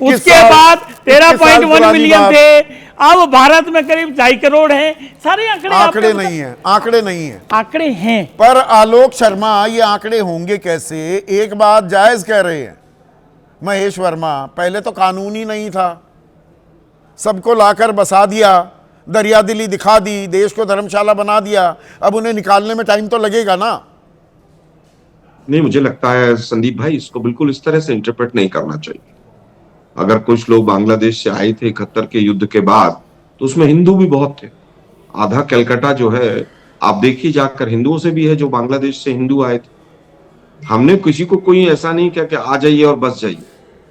उसके बाद 13.1 मिलियन थे, अब भारत में करीब 2.5 करोड़ हैं। सारे आंकड़े नहीं है, आंकड़े नहीं है, आंकड़े हैं। पर आलोक शर्मा ये आंकड़े होंगे कैसे? एक बात जायज कह रहे हैं महेश वर्मा, पहले तो कानून ही नहीं था, सबको लाकर बसा दिया, दरियादिली दिखा दी, देश को धर्मशाला बना दिया, अब उन्हें निकालने में टाइम तो लगेगा ना। नहीं, मुझे लगता है संदीप भाई, इसको बिल्कुल इस तरह से इंटरप्रेट नहीं करना चाहिए। अगर कुछ लोग बांग्लादेश से आए थे 71 के युद्ध के बाद, तो उसमें हिंदू भी बहुत थे। आधा कलकत्ता जो है, आप देखिए जाकर, हिंदुओं से भी है जो बांग्लादेश से हिंदू आए थे। हमने किसी को कोई ऐसा नहीं किया कि आ जाइए और बस जाइए।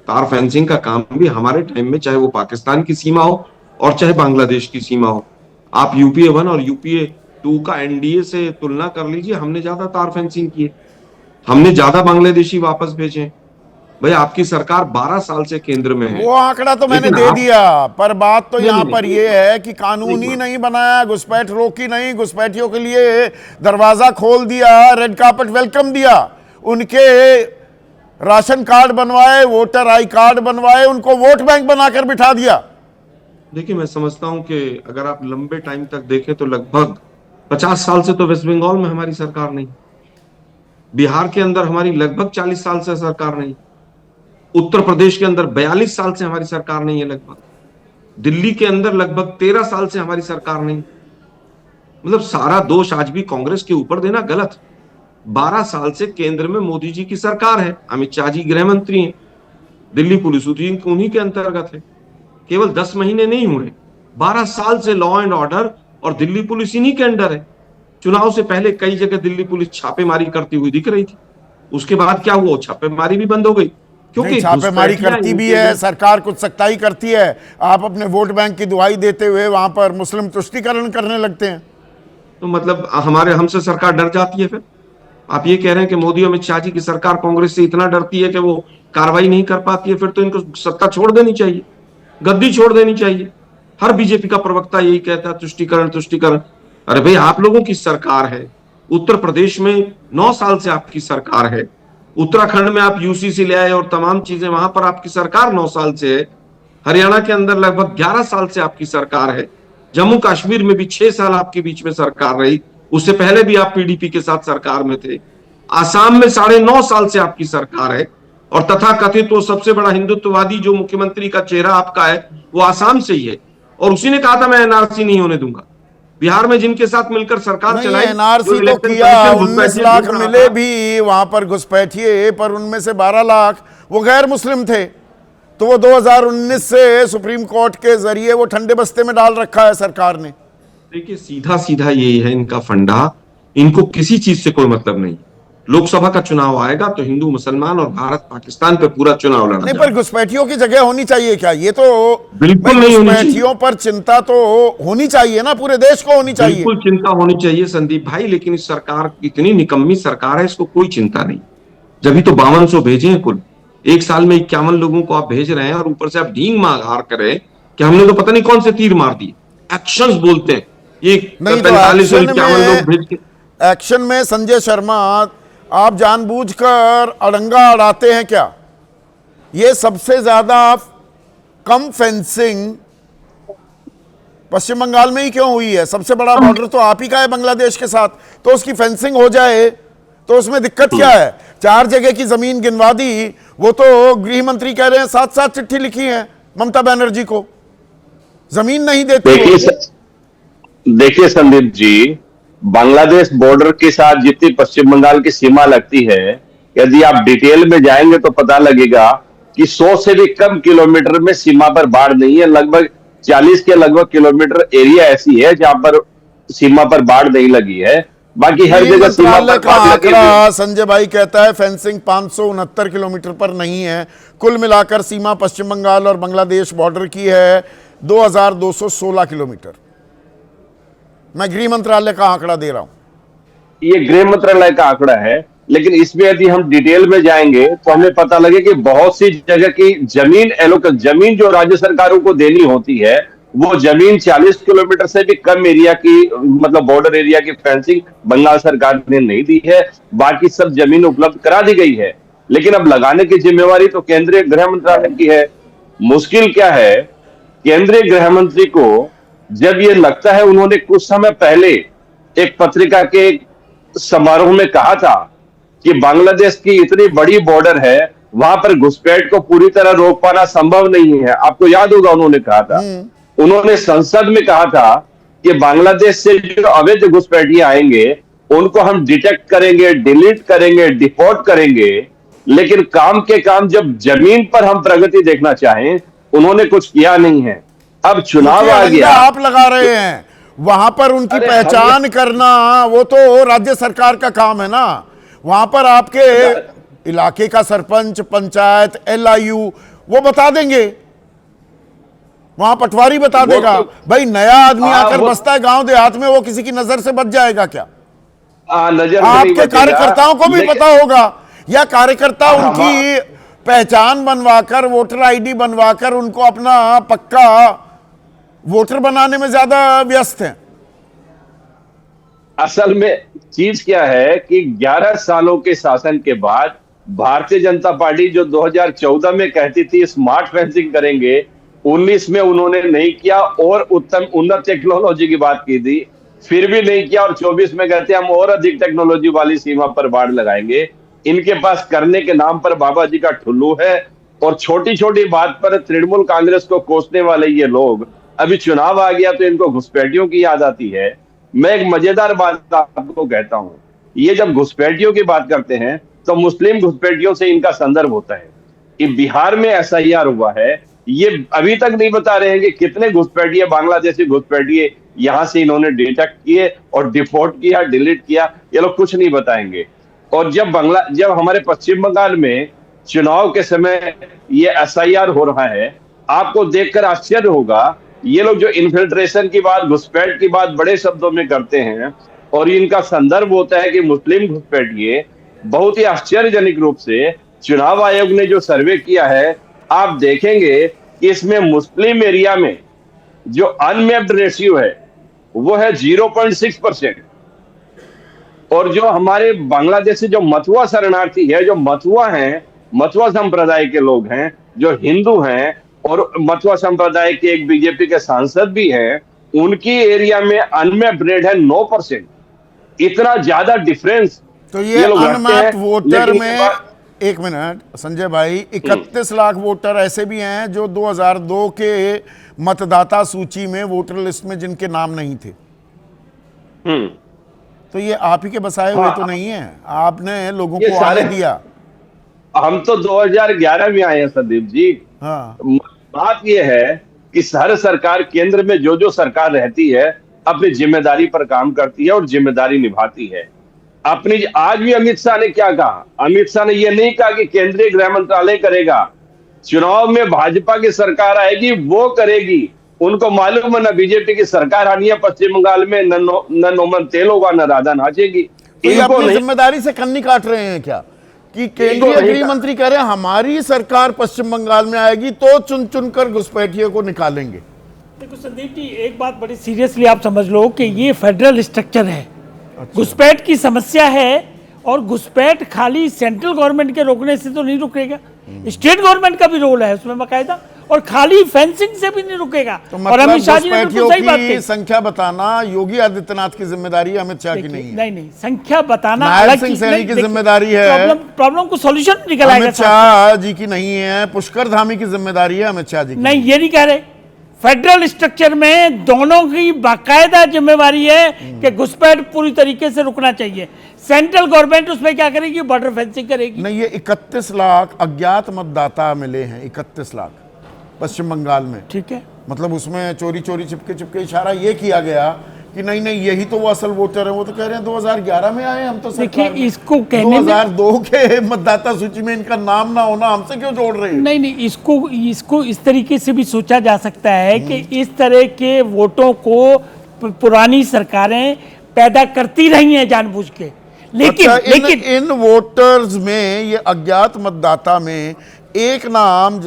तार फेंसिंग का काम भी हमारे टाइम में, चाहे वो पाकिस्तान की सीमा हो और चाहे बांग्लादेश की सीमा हो, आप यूपीए 1 और यूपीए 2 का एनडीए से तुलना कर लीजिए, हमने ज्यादा तार फेंसिंग की है, हमने ज्यादा बांग्लादेशी वापस भेजे। भाई आपकी सरकार 12 साल से केंद्र में है, वो आंकड़ा तो मैंने दे दिया, पर बात तो यहाँ पर ये है कि कानून ही नहीं बनाया, घुसपैठ रोकी नहीं, घुसपैठियों के लिए दरवाजा खोल दिया, रेड कार्पेट वेलकम दिया, उनके राशन कार्ड बनवाए, वोटर आई कार्ड बनवाए, उनको वोट बैंक बनाकर बिठा दिया। देखिए, मैं समझता हूं कि अगर आप लंबे टाइम तक देखें तो लगभग 50 साल से तो वेस्ट बंगाल में हमारी सरकार नहीं, बिहार के अंदर हमारी लगभग 40 साल से सरकार नहीं, उत्तर प्रदेश के अंदर 42 साल से हमारी सरकार नहीं है, लगभग दिल्ली के अंदर लगभग 13 साल से हमारी सरकार नहीं। मतलब सारा दोष आज भी कांग्रेस के ऊपर देना गलत। 12 साल से केंद्र में मोदी जी की सरकार है, अमित शाह जी गृह मंत्री हैं, दिल्ली पुलिस उन्हीं के अंतर्गत है। केवल 10 महीने नहीं हुए, 12 साल से लॉ एंड ऑर्डर और दिल्ली पुलिस इन्हीं के अंडर है। चुनाव से पहले कई जगह दिल्ली पुलिस छापेमारी करती हुई दिख रही थी, उसके बाद क्या हुआ, छापेमारी भी बंद हो गई, क्योंकि छापेमारी करती भी है सरकार, कुछ सख्ताई करती है, आप अपने वोट बैंक की दुहाई देते हुए वहां पर मुस्लिम तुष्टीकरण करने लगते हैं। तो मतलब हमसे सरकार डर जाती है। फिर आप ये कह रहे हैं कि मोदी अमित शाह जी की सरकार कांग्रेस से इतना डरती है कि वो कार्रवाई नहीं कर पाती है, फिर तो इनको सत्ता छोड़ देनी चाहिए, गद्दी छोड़ देनी चाहिए। हर बीजेपी का प्रवक्ता यही कहता है, तुष्टीकरण तुष्टीकरण। अरे भाई, आप लोगों की सरकार है, उत्तर प्रदेश में 9 साल से आपकी सरकार है, उत्तराखंड में आप यूसीसी ले आए और तमाम चीजें, वहां पर आपकी सरकार 9 साल से है, हरियाणा के अंदर लगभग 11 साल से आपकी सरकार है, जम्मू कश्मीर में भी 6 साल आपके बीच में सरकार रही, उससे पहले भी आप पीडीपी के साथ सरकार में थे। आसाम में 9.5 साल से आपकी सरकार है और तथाकथित वो सबसे बड़ा हिंदुत्ववादी जो मुख्यमंत्री का चेहरा आपका है वो आसाम से ही है, और उसी ने कहा था मैं एनआरसी नहीं होने दूंगा। बिहार में जिनके साथ मिलकर सरकार चलाई, एनआरसी तो किया, 19 लाख मिले भी वहां पर घुसपैठिए, पर उनमें से 12 लाख वो गैर मुस्लिम थे। तो वो 2019 से सुप्रीम कोर्ट के जरिए वो ठंडे बस्ते में डाल रखा है सरकार ने। देखिए सीधा सीधा यही है इनका फंडा, इनको किसी चीज से कोई मतलब नहीं। लोकसभा का चुनाव आएगा तो हिंदू मुसलमान और भारत पाकिस्तान पे पूरा चुनाव लड़ना नहीं, पर घुसपैठियों की जगह होनी चाहिए क्या? ये तो बिल्कुल नहीं होनी चाहिए। घुसपैठियों पर चिंता तो होनी चाहिए ना, पूरे देश को होनी चाहिए। बिल्कुल चिंता होनी चाहिए संदीप भाई, लेकिन इस सरकार इतनी निकम्मी सरकार है, इसको कोई चिंता नहीं। जब तो 5200 भेजे हैं कुल, एक साल में 51 लोगों को आप भेज रहे हैं और ऊपर से आप ढींग मार करें कि हमने तो पता नहीं कौन से तीर मार दिए। एक्शंस बोलते हैं ये 45 और 51 लोग भेज के। एक्शन में संजय शर्मा आप जानबूझकर अड़ंगा अड़ाते हैं क्या? ये सबसे ज्यादा कम फेंसिंग पश्चिम बंगाल में ही क्यों हुई है? सबसे बड़ा बॉर्डर तो आप ही का है बांग्लादेश के साथ, तो उसकी फेंसिंग हो जाए तो उसमें दिक्कत क्या है? 4 जगह की जमीन गिनवा दी, वो तो गृह मंत्री कह रहे हैं 7 चिट्ठी लिखी है ममता बनर्जी को, जमीन नहीं देते। देखिए संदीप जी, बांग्लादेश बॉर्डर के साथ जितनी पश्चिम बंगाल की सीमा लगती है, यदि आप डिटेल में जाएंगे तो पता लगेगा कि 100 से भी कम किलोमीटर में सीमा पर बाढ़ नहीं है। लगभग 40 के लगभग किलोमीटर एरिया ऐसी है जहां पर सीमा पर बाढ़ नहीं लगी है। बाकी हर जगह सीमा पर बाढ़ लगी है। संजय भाई कहता है फेंसिंग 569 किलोमीटर पर नहीं है। कुल मिलाकर सीमा पश्चिम बंगाल और बांग्लादेश बॉर्डर की है 2216 किलोमीटर। मैं गृह मंत्रालय का आंकड़ा दे रहा हूं। ये गृह मंत्रालय का आंकड़ा है, लेकिन इसमें यदि हम डिटेल में जाएंगे तो हमें पता लगे कि बहुत सी जगह की जमीन जो राज्य सरकारों को देनी होती है, वो जमीन 40 किलोमीटर से भी कम एरिया की, मतलब बॉर्डर एरिया की फेंसिंग बंगाल सरकार ने नहीं दी है। बाकी सब जमीन उपलब्ध करा दी गई है, लेकिन अब लगाने की जिम्मेवारी तो केंद्रीय गृह मंत्रालय की है। मुश्किल क्या है, केंद्रीय गृह मंत्री को जब ये लगता है, उन्होंने कुछ समय पहले एक पत्रिका के समारोह में कहा था कि बांग्लादेश की इतनी बड़ी बॉर्डर है, वहां पर घुसपैठ को पूरी तरह रोक पाना संभव नहीं है। आपको याद होगा उन्होंने कहा था, उन्होंने संसद में कहा था कि बांग्लादेश से जो अवैध घुसपैठिए आएंगे उनको हम डिटेक्ट करेंगे, डिलीट करेंगे, डिपोर्ट करेंगे। लेकिन काम के काम जब जमीन पर हम प्रगति देखना चाहें, उन्होंने कुछ किया नहीं है। अब चुनाव आ गया, आप लगा रहे हैं वहां पर उनकी पहचान करना, वो तो राज्य सरकार का काम है ना। वहां पर आपके इलाके का सरपंच, पंचायत, LIU वो बता देंगे, वहां पटवारी बता देगा। भाई नया आदमी आकर बसता है गांव देहात में, वो किसी की नजर से बच जाएगा क्या? आपके कार्यकर्ताओं को भी पता होगा, या कार्यकर्ता उनकी पहचान बनवाकर, वोटर ID बनवाकर उनको अपना पक्का वोटर बनाने में ज्यादा व्यस्त हैं। असल में चीज क्या है कि 11 सालों के शासन के बाद भारतीय जनता पार्टी जो 2014 में कहती थी स्मार्ट फेंसिंग करेंगे, 19 में उन्होंने नहीं किया और उत्तम उन्नत टेक्नोलॉजी की बात की थी, फिर भी नहीं किया, और 24 में कहते हैं हम और अधिक टेक्नोलॉजी वाली सीमा पर बाढ़ लगाएंगे। इनके पास करने के नाम पर बाबा जी का ठुल्लू है, और छोटी छोटी बात पर तृणमूल कांग्रेस को कोसने वाले ये लोग, अभी चुनाव आ गया तो इनको घुसपैठियों की याद आती है। मैं एक मजेदार बात आपको कहता हूं, ये जब घुसपैठियों की बात करते हैं तो मुस्लिम घुसपैठियों से इनका संदर्भ होता है कि बिहार में SIR हुआ है। ये अभी तक नहीं बता रहे हैं कि कितने घुसपैठिए, बांग्लादेशी घुसपैठिए यहां से इन्होंने डिटेक्ट किए और डिपोर्ट किया, डिलीट किया, ये लोग कुछ नहीं बताएंगे। और जब हमारे पश्चिम बंगाल में चुनाव के समय ये SIR हो रहा है, आपको देखकर आश्चर्य होगा, ये लोग जो इन्फिल्ट्रेशन की बात, घुसपैठ की बात बड़े शब्दों में करते हैं, और इनका संदर्भ होता है कि मुस्लिम घुसपैठिए। बहुत ही आश्चर्यजनक रूप से चुनाव आयोग ने जो सर्वे किया है, आप देखेंगे कि इसमें मुस्लिम एरिया में जो अनमैप्ड रेशियो है वो है 0.6%, और जो हमारे बांग्लादेशी जो मथुआ शरणार्थी है, जो मथुआ हैं, मथुआ संप्रदाय के लोग हैं, जो हिंदू हैं, और मथुआ संप्रदाय के एक बीजेपी के सांसद भी हैं, उनकी एरिया में अनमैप्ड रेट है 9%। इतना ज्यादा डिफरेंस तो ये लोग रखते अनमैप्ड हैं, वोटर लेकिन में, एक मिनट संजय भाई, 31 लाख वोटर ऐसे भी हैं जो 2002 के मतदाता सूची में, वोटर लिस्ट में जिनके नाम नहीं थे। तो ये आप ही के बसाए हुए तो नहीं है, आपने लोगों ये को आने दिया। हम तो 2011 में आए हैं संदीप जी। हाँ, बात यह है कि हर सरकार, केंद्र में जो जो सरकार रहती है अपनी जिम्मेदारी पर काम करती है और जिम्मेदारी निभाती है अपनी। आज भी अमित शाह ने क्या कहा? अमित शाह ने यह नहीं कहा कि केंद्रीय गृह मंत्रालय करेगा, चुनाव में भाजपा की सरकार आएगी वो करेगी। उनको मालूम है ना बीजेपी की सरकार आनी है पश्चिम बंगाल में, न नोमन तेल होगा न राधा नाचेगी। तो ये अपनी जिम्मेदारी से कन्नी काट रहे हैं क्या कि केंद्रीय गृह मंत्री कह रहे हैं हमारी सरकार पश्चिम बंगाल में आएगी तो चुन चुनकर घुसपैठियों को निकालेंगे? देखो संदीप जी, एक बात बड़ी सीरियसली आप समझ लो कि ये फेडरल स्ट्रक्चर है। घुसपैठ की समस्या है और घुसपैठ खाली सेंट्रल गवर्नमेंट के रोकने से तो नहीं रुकेगा, स्टेट गवर्नमेंट का भी रोल है उसमें बाकायदा, और खाली फेंसिंग से भी नहीं रुकेगा। तो और अमित शाह जी ने घुसपैठियों सही बात की कही। संख्या बताना योगी आदित्यनाथ की जिम्मेदारी है, अमित शाह की नहीं है। नहीं, संख्या बताना नारायण अलग सिंह चीज, सैनी नहीं, की देखिए, जिम्मेदारी है। प्रॉब्लम को सॉल्यूशन निकल आएगा। अमित शाह जी की नहीं है, पुष्कर धामी की जिम्मेदारी है, अमित शाह जी की नहीं, ये नहीं कह रहे। फेडरल स्ट्रक्चर में दोनों की बाकायदा जिम्मेवारी है कि घुसपैठ पूरी तरीके से रुकना चाहिए। सेंट्रल गवर्नमेंट उसमें क्या करेगी? बॉर्डर फेंसिंग करेगी। नहीं, ये 31 लाख अज्ञात मतदाता मिले हैं, 31 लाख पश्चिम बंगाल में। ठीक है, मतलब उसमें चोरी चोरी चिपके चिपके इशारा ये किया गया कि नहीं नहीं यही तो वो असल वोटर है। वो तो कह रहे हैं 2011 में आए हम तो देखिए सरकार में। इसको कहने 2002 के मतदाता सूची में इनका नाम ना होना हमसे क्यों जोड़ रहे हैं? नहीं, इसको इस तरीके से भी सोचा जा सकता है कि इस तरह के वोटों को पुरानी सरकारें पैदा करती रही हैं जानबूझ के। लेकिन अच्छा, लेकिन इन वोटर्स में, ये अज्ञात मतदाता में एक नाम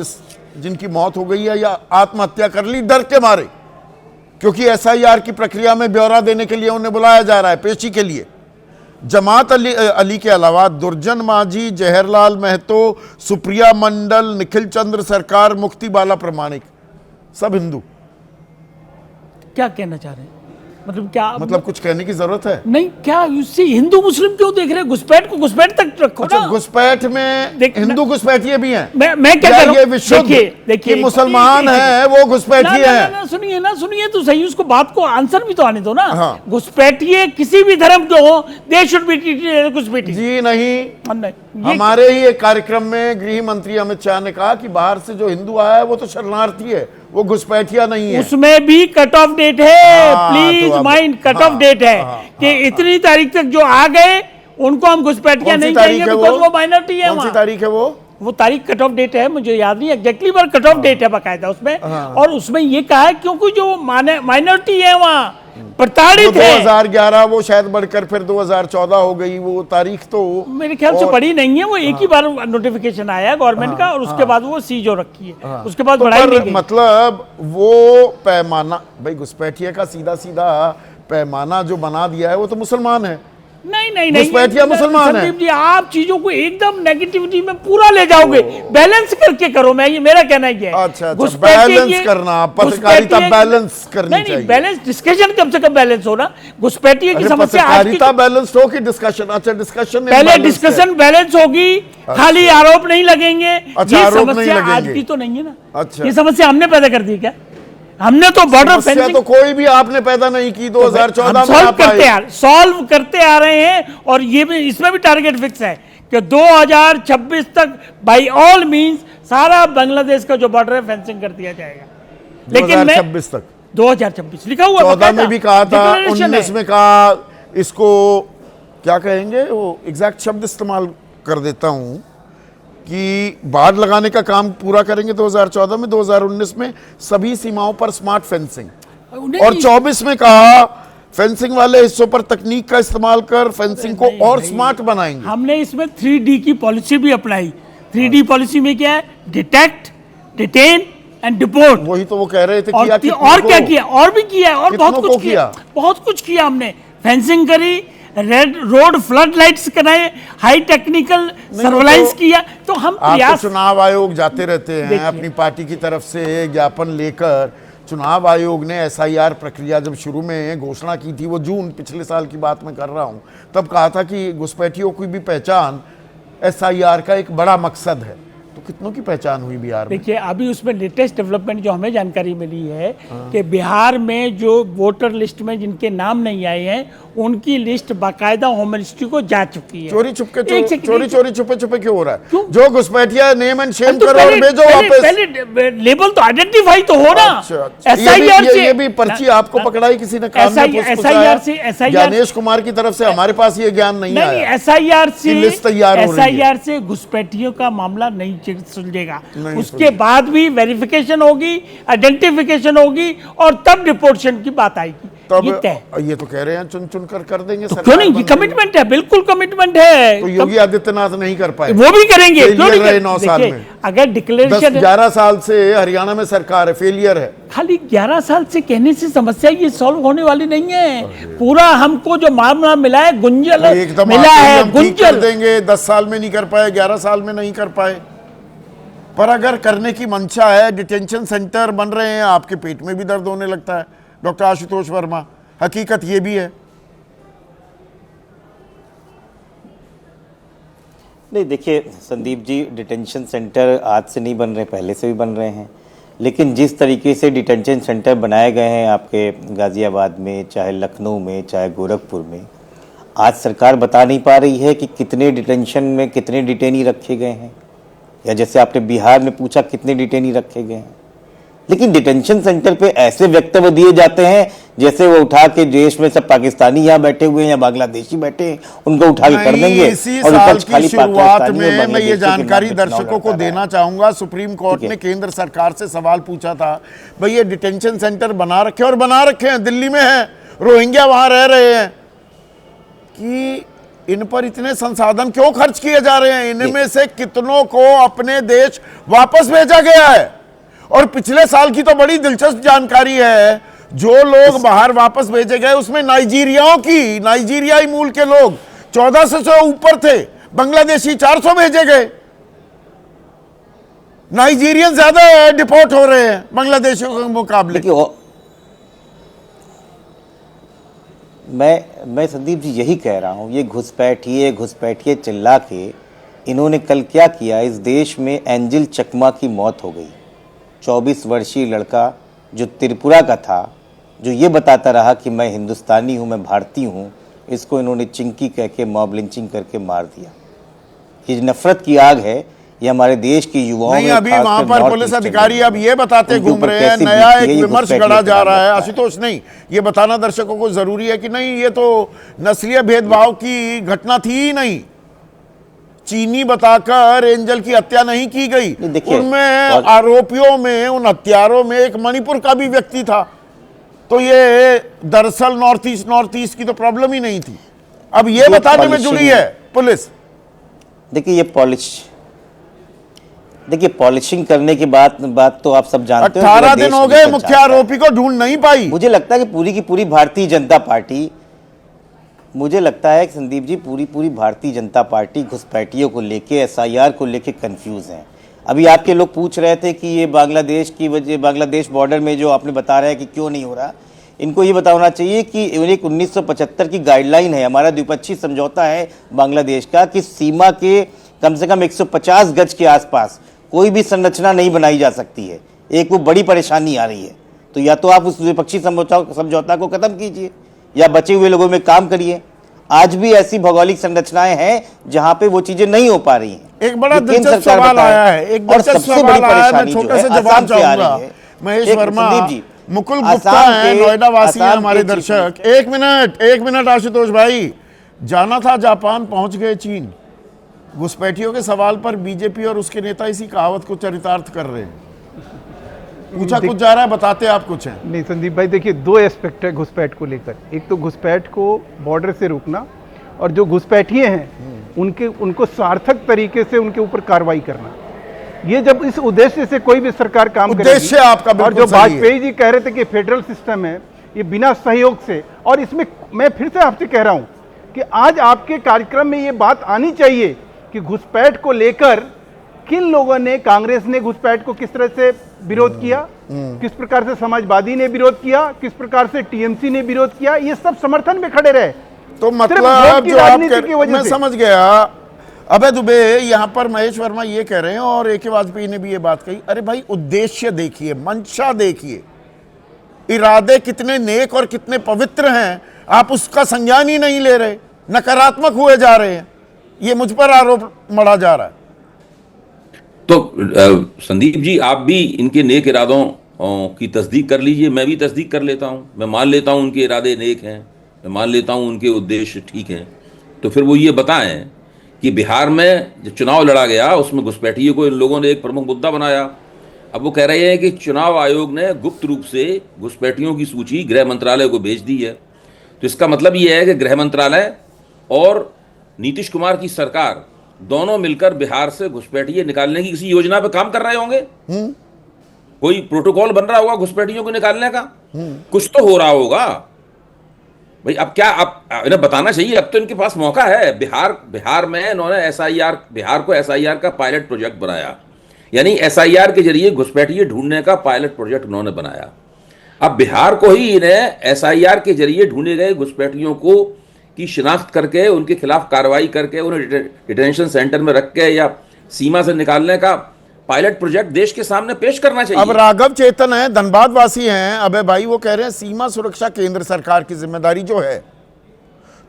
जिनकी मौत हो गई है या आत्महत्या कर ली डर के मारे, क्योंकि एसआईआर की प्रक्रिया में ब्यौरा देने के लिए उन्हें बुलाया जा रहा है पेशी के लिए। जमात अली के अलावा दुर्जन माझी, जहरलाल महतो, सुप्रिया मंडल, निखिल चंद्र सरकार, मुक्ति बाला प्रमाणिक, सब हिंदू। क्या कहना चाह रहे हैं? मतलब क्या, मतलब कुछ कहने की जरूरत है? नहीं, क्या उससे हिंदू मुस्लिम क्यों देख रहे हैं? घुसपैठ को घुसपैठ तक रखो। अच्छा, घुसपैठ में हिंदू घुसपैठिए भी हैं? मैं क्या कह रहा हूं, देखिए मुसलमान हैं वो घुसपैठिए हैं। सुनिए तो सही, उसको बात को आंसर भी तो आने दो ना। घुसपैठिए किसी भी धर्म के हो, दे शुड बी ट्रीटेड घुसपैठी। जी नहीं, हमारे ही एक कार्यक्रम में गृह मंत्री अमित शाह ने कहा कि बाहर से जो हिंदू आया है वो तो शरणार्थी है, वो घुसपैठिया नहीं है। उसमें भी कट ऑफ डेट है, please mind, cut off date है कि इतनी तारीख तक जो आ गए उनको हम घुसपैठिया नहीं कहेंगे, बिकॉज़ वो माइनॉरिटी है। कौन सी तारीख है वो तारीख कट ऑफ डेट है, मुझे याद नहीं एग्जैक्टली, पर कट ऑफ डेट है बाकायदा उसमें। और उसमें ये कहा है क्योंकि जो माइनॉरिटी है वहाँ प्रताड़ित है। 2011 वो शायद बढ़कर फिर 2014 हो गई, वो तारीख तो मेरे ख्याल से बड़ी नहीं है। वो एक ही बार नोटिफिकेशन आया गवर्नमेंट का और उसके बाद वो सीज हो रखी है, उसके बाद बढ़ाई नहीं गई। मतलब वो पैमाना, भाई घुसपैठिया का सीधा सीधा पैमाना जो बना दिया है वो तो मुसलमान है। नहीं, घुसपैठिया मुसलमान है। संदीप जी, आप चीजों को एकदम नेगेटिविटी में पूरा ले जाओगे, बैलेंस करके करो। मेरा कहना ये है। अच्छा, बैलेंस करना, पत्रकारिता बैलेंस करनी चाहिए। नहीं, बैलेंस डिस्कशन कम से कम बैलेंस होना। घुसपैठिया की समस्या पत्रकारिता बैलेंस हो कि डिस्कशन? अच्छा, डिस्कशन पहले डिस्कशन बैलेंस होगी, खाली आरोप नहीं लगेंगे। अच्छा, ये आरोप नहीं समस्या आज लगेंगे। की तो नहीं है ना। अच्छा, ये समस्या हमने पैदा कर दी क्या? हमने तो बॉर्डर फेंसिंग तो कोई भी आपने पैदा नहीं की। 2014 में सॉल्व करते आ रहे हैं और ये भी, इसमें भी टारगेट फिक्स है कि 2026 तक बाय ऑल मींस सारा बांग्लादेश का जो बॉर्डर है फेंसिंग कर दिया जाएगा। लेकिन 2026 तक, 2026 लिखा हुआ, 14 में भी कहा था, 19 में कहा। इसको क्या कहेंगे, वो एग्जैक्ट शब्द इस्तेमाल कर देता हूं कि बाढ़ लगाने का काम पूरा करेंगे 2014 में, 2019 में सभी सीमाओं पर स्मार्ट फेंसिंग, और 24 में कहा फेंसिंग वाले हिस्सों पर तकनीक का इस्तेमाल कर फेंसिंग को और स्मार्ट बनाएंगे। हमने इसमें 3D की पॉलिसी भी अप्लाई। 3D पॉलिसी में क्या है? Detect, detain and deport. वही तो वो कह रहे थे और क्या किया? और भी किया है, और बहुत कुछ किया, बहुत कुछ किया हमने। फेंसिंग करी, रेड रोड फ्लड लाइट्स कराए, हाई टेक्निकल सर्वेलांस किया। तो हम प्रयास, चुनाव आयोग जाते रहते हैं अपनी पार्टी की तरफ से ज्ञापन लेकर, चुनाव आयोग ने एसआईआर प्रक्रिया जब शुरू में घोषणा की थी, वो जून पिछले साल की बात मैं कर रहा हूं, तब कहा था कि घुसपैठियों की भी पहचान एसआईआर का एक बड़ा मकसद है। तो कितनों की पहचान हुई बिहार में? देखिए, अभी उसमें लेटेस्ट डेवलपमेंट जो हमें जानकारी मिली है कि बिहार में जो वोटर लिस्ट में जिनके नाम नहीं आए हैं उनकी लिस्ट बाकायदा होम मिनिस्ट्री को जा चुकी है। चोरी छुपके चोरी छुपे क्यों हो रहा है? जो घुसपैठिया नेम एंड शेम करो और भेजो वापस। पहले लेबल तो आइडेंटिफाई तो हो ना। एसआईआर से ये भी पर्ची आपको पकड़ाई किसी ने काम में? एसआईआर से ज्ञानेश कुमार की तरफ से हमारे पास ये ज्ञान नहीं आया। एसआईआर लिस्ट तैयार हो रही है। एसआईआर से घुसपैठियों का मामला नहीं सुलझेगा, उसके बाद भी वेरिफिकेशन होगी, आइडेंटिफिकेशन होगी और तब डिपोर्टेशन की बात आएगी। तब ये तो कह रहे हैं चुन चुन कर देंगे। तो क्यों नहीं? ये कमिटमेंट है, बिल्कुल कमिटमेंट है। तो योगी आदित्यनाथ नहीं कर पाए, वो भी करेंगे। क्यों नहीं रहे 9 साल में? अगर डिक्लेरेशन 11 साल से हरियाणा में सरकार है, फेलियर है। खाली 11 साल से कहने से समस्या ये सॉल्व होने वाली नहीं है। पूरा हमको जो मामला मिला है गुंजल मिला है, गुंजल देंगे। 10 साल में नहीं कर पाए, 11 साल में नहीं कर पाए, पर अगर करने की मंशा है, डिटेंशन सेंटर बन रहे हैं, आपके पेट में भी दर्द होने लगता है डॉक्टर आशुतोष वर्मा। हकीकत ये भी है। नहीं, देखिए संदीप जी, डिटेंशन सेंटर आज से नहीं बन रहे, पहले से भी बन रहे हैं। लेकिन जिस तरीके से डिटेंशन सेंटर बनाए गए हैं आपके गाजियाबाद में, चाहे लखनऊ में, चाहे गोरखपुर में, आज सरकार बता नहीं पा रही है कि कितने डिटेंशन में कितने डिटेनी रखे गए हैं, या जैसे आपने बिहार में पूछा कितने डिटेनी रखे गए हैं। लेकिन डिटेंशन सेंटर पे ऐसे वक्तव्य दिए जाते हैं जैसे वो उठा के देश में सब पाकिस्तानी यहाँ बैठे हुए हैं या बांग्लादेशी बैठे हैं, उनको उठा के कर देंगे। इसी साल की शुरुआत में मैं ये जानकारी दर्शकों को देना चाहूंगा, सुप्रीम कोर्ट ने केंद्र सरकार से सवाल पूछा था, भाई ये डिटेंशन सेंटर बना रखे और बना रखे हैं, दिल्ली में है, रोहिंग्या वहां रह रहे हैं, कि इन पर इतने संसाधन क्यों खर्च किए जा रहे हैं? इनमें से कितनों को अपने देश वापस भेजा गया है? और पिछले साल की तो बड़ी दिलचस्प जानकारी है, जो लोग बाहर वापस भेजे गए उसमें नाइजीरियाई मूल के लोग 1400 से ऊपर थे, बांग्लादेशी 400 भेजे गए। नाइजीरियन ज्यादा डिपोर्ट हो रहे हैं बांग्लादेशियों के मुकाबले। मैं संदीप जी यही कह रहा हूँ, ये घुसपैठिए चिल्ला के इन्होंने कल क्या किया, इस देश में एंजिल चकमा की मौत हो गई। 24 वर्षीय लड़का जो त्रिपुरा का था, जो ये बताता रहा कि मैं हिंदुस्तानी हूँ, मैं भारतीय हूँ, इसको इन्होंने चिंकी कह के मॉब लिंचिंग करके मार दिया। ये नफरत की आग है, ये हमारे देश के युवाओं में। अभी वहां पर पुलिस अधिकारी अब ये बताते घूम रहे हैं, नया एक विमर्श गढ़ा जा रहा है। आशुतोष, नहीं, ये बताना दर्शकों को जरूरी है कि नहीं, ये तो नस्लीय भेदभाव की घटना थी ही नहीं। चीनी बताकर एंजल की हत्या नहीं की गई। उनमें आरोपियों में, उन हत्यारों में एक मणिपुर का भी व्यक्ति था। तो ये दरअसल नॉर्थ ईस्ट की तो प्रॉब्लम ही नहीं थी, अब ये बताने में जुड़ी है पुलिस। देखिए पॉलिशिंग करने की बात तो आप सब जानते हैं। 18 दिन हो गए, मुख्य आरोपी को ढूंढ नहीं पाई। मुझे लगता है कि पूरी की पूरी भारतीय जनता पार्टी, मुझे लगता है कि संदीप जी पूरी भारतीय जनता पार्टी घुसपैठियों को लेके, एसआईआर को लेके कंफ्यूज है। अभी आपके लोग पूछ रहे थे कि ये बांग्लादेश की वजह, बांग्लादेश बॉर्डर में जो आपने बता रहे हैं कि क्यों नहीं हो रहा, इनको ये बताना चाहिए कि 1975 की गाइडलाइन है, हमारा द्विपक्षीय समझौता है बांग्लादेश का, कि सीमा के कम से कम 150 गज के आसपास कोई भी संरचना नहीं बनाई जा सकती है। एक वो बड़ी परेशानी आ रही है, तो या तो आप उस द्विपक्षीय समझौता को खत्म कीजिए या बचे हुए लोगों में काम करिए। आज भी ऐसी भौगोलिक संरचनाएं हैं जहां पे वो चीजें नहीं हो पा रही हैं। एक बड़ा दिलचस्प सवाल आया है, एक दिलचस्प सवाल आया है, मैं छोटे से जवाब चाहूंगा। महेश वर्मा, मुकुल गुप्ता है, नोएडा वासी हैं हमारे दर्शक। एक मिनट आशुतोष भाई, जाना था जापान, पहुंच गए चीन। घुसपैठियों के सवाल पर बीजेपी और उसके नेता इसी कहावत को चरितार्थ कर रहे हैं। पूछा कुछ जा रहा है, बताते आप कुछ हैं। नहीं संदीप भाई, देखिए 2 एस्पेक्ट है घुसपैठ को लेकर। एक तो घुसपैठ को बॉर्डर से रोकना, और जो घुसपैठिए हैं उनको सार्थक तरीके से उनके ऊपर कार्रवाई करना। ये जब इस उद्देश्य से कोई भी सरकार काम उद्देश्य आपका और जो वाजपेयी जी कह रहे थे कि फेडरल सिस्टम है, ये बिना सहयोग से, और इसमें मैं फिर से आपसे कह रहा हूं कि आज आपके कार्यक्रम में ये बात आनी चाहिए कि घुसपैठ को लेकर किन लोगों ने, कांग्रेस ने घुसपैठ को किस तरह से विरोध किया, किस प्रकार से समाजवादी ने विरोध किया, किस प्रकार से टीएमसी ने विरोध किया, ये सब समर्थन में खड़े रहे। तो मतलब जो आप मैं समझ गया। अबे दुबे यहां पर महेश वर्मा ये कह रहे हैं और ए के वाजपेयी ने भी ये बात कही, अरे भाई उद्देश्य देखिए, मंशा देखिए, इरादे कितने नेक और कितने पवित्र हैं, आप उसका संज्ञान ही नहीं ले रहे, नकारात्मक हुए जा रहे हैं। ये मुझ पर आरोप मढ़ा जा रहा है। तो संदीप जी, आप भी इनके नेक इरादों की तस्दीक कर लीजिए, मैं भी तस्दीक कर लेता हूं। मैं मान लेता हूं उनके इरादे नेक हैं, मैं मान लेता हूं उनके उद्देश्य ठीक हैं। तो फिर वो ये बताएं कि बिहार में जो चुनाव लड़ा गया उसमें घुसपैठियों को इन लोगों ने एक प्रमुख मुद्दा बनाया। अब वो कह रहे हैं कि चुनाव आयोग ने गुप्त रूप से घुसपैठियों की सूची गृह मंत्रालय को भेज दी है। तो इसका मतलब ये है कि गृह मंत्रालय और नीतीश कुमार की सरकार दोनों मिलकर बिहार से घुसपैठिए निकालने की किसी योजना पर काम कर रहे होंगे। कोई प्रोटोकॉल बन रहा होगा घुसपैठियों को निकालने का, कुछ तो हो रहा होगा भाई। अब क्या आप इन्हें बताना चाहिए, अब तो इनके पास मौका है। बिहार में इन्होंने बिहार को एसआईआर का पायलट प्रोजेक्ट बनाया, यानी एसआईआर के जरिए घुसपैठिए ढूंढने का पायलट प्रोजेक्ट उन्होंने बनाया। अब बिहार को ही इन्हें एसआईआर के जरिए ढूंढे गए घुसपैठियों को की शिनाख्त करके उनके खिलाफ कार्रवाई करके उन्हें डिटेंशन सेंटर में रख के या सीमा से निकालने का पायलट प्रोजेक्ट देश के सामने पेश करना चाहिए। अब राघव चेतन है, धनबाद वासी हैं, अबे भाई वो कह रहे हैं सीमा सुरक्षा केंद्र सरकार की जिम्मेदारी जो है,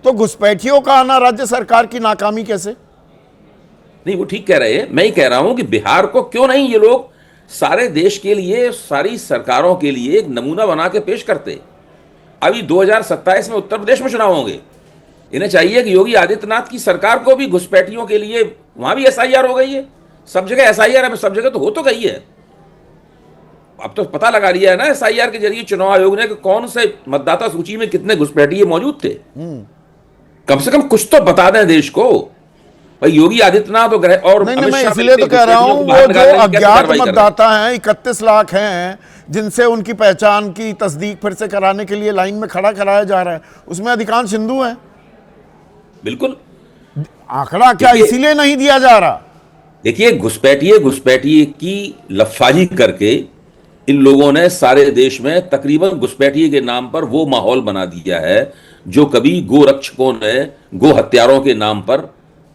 तो घुसपैठियों का आना राज्य सरकार की नाकामी कैसे? नहीं, वो ठीक कह रहे हैं। मैं ही कह रहा हूं कि बिहार को क्यों नहीं ये लोग सारे देश के लिए, सारी सरकारों के लिए एक नमूना बना के पेश करते। अभी 2027 में उत्तर प्रदेश में चुनाव होंगे, इन्हें चाहिए कि योगी आदित्यनाथ की सरकार को भी घुसपैठियों के लिए, वहां भी एसआईआर हो गई है, सब जगह एसआईआर है, सब जगह तो हो तो गई है। अब तो पता लगा लिया है ना एसआईआर के जरिए चुनाव आयोग ने कि कौन से मतदाता सूची में कितने घुसपैठिए मौजूद थे। कम से कम कुछ तो बता दें देश को भाई। योगी आदित्यनाथ और नहीं, मैं इसलिए तो कह रहा हूं वो जो अज्ञात मतदाता हैं 31 लाख हैं, जिनसे उनकी पहचान की तस्दीक फिर से कराने के लिए लाइन में खड़ा कराया जा रहा है, उसमें अधिकांश हिंदू हैं। बिल्कुल, आंकड़ा क्या इसीलिए नहीं दिया जा रहा? देखिए, घुसपैठिए की लफाजी करके इन लोगों ने सारे देश में तकरीबन घुसपैठिए के नाम पर वो माहौल बना दिया है जो कभी गोरक्षकों ने गो हत्यारों के नाम पर,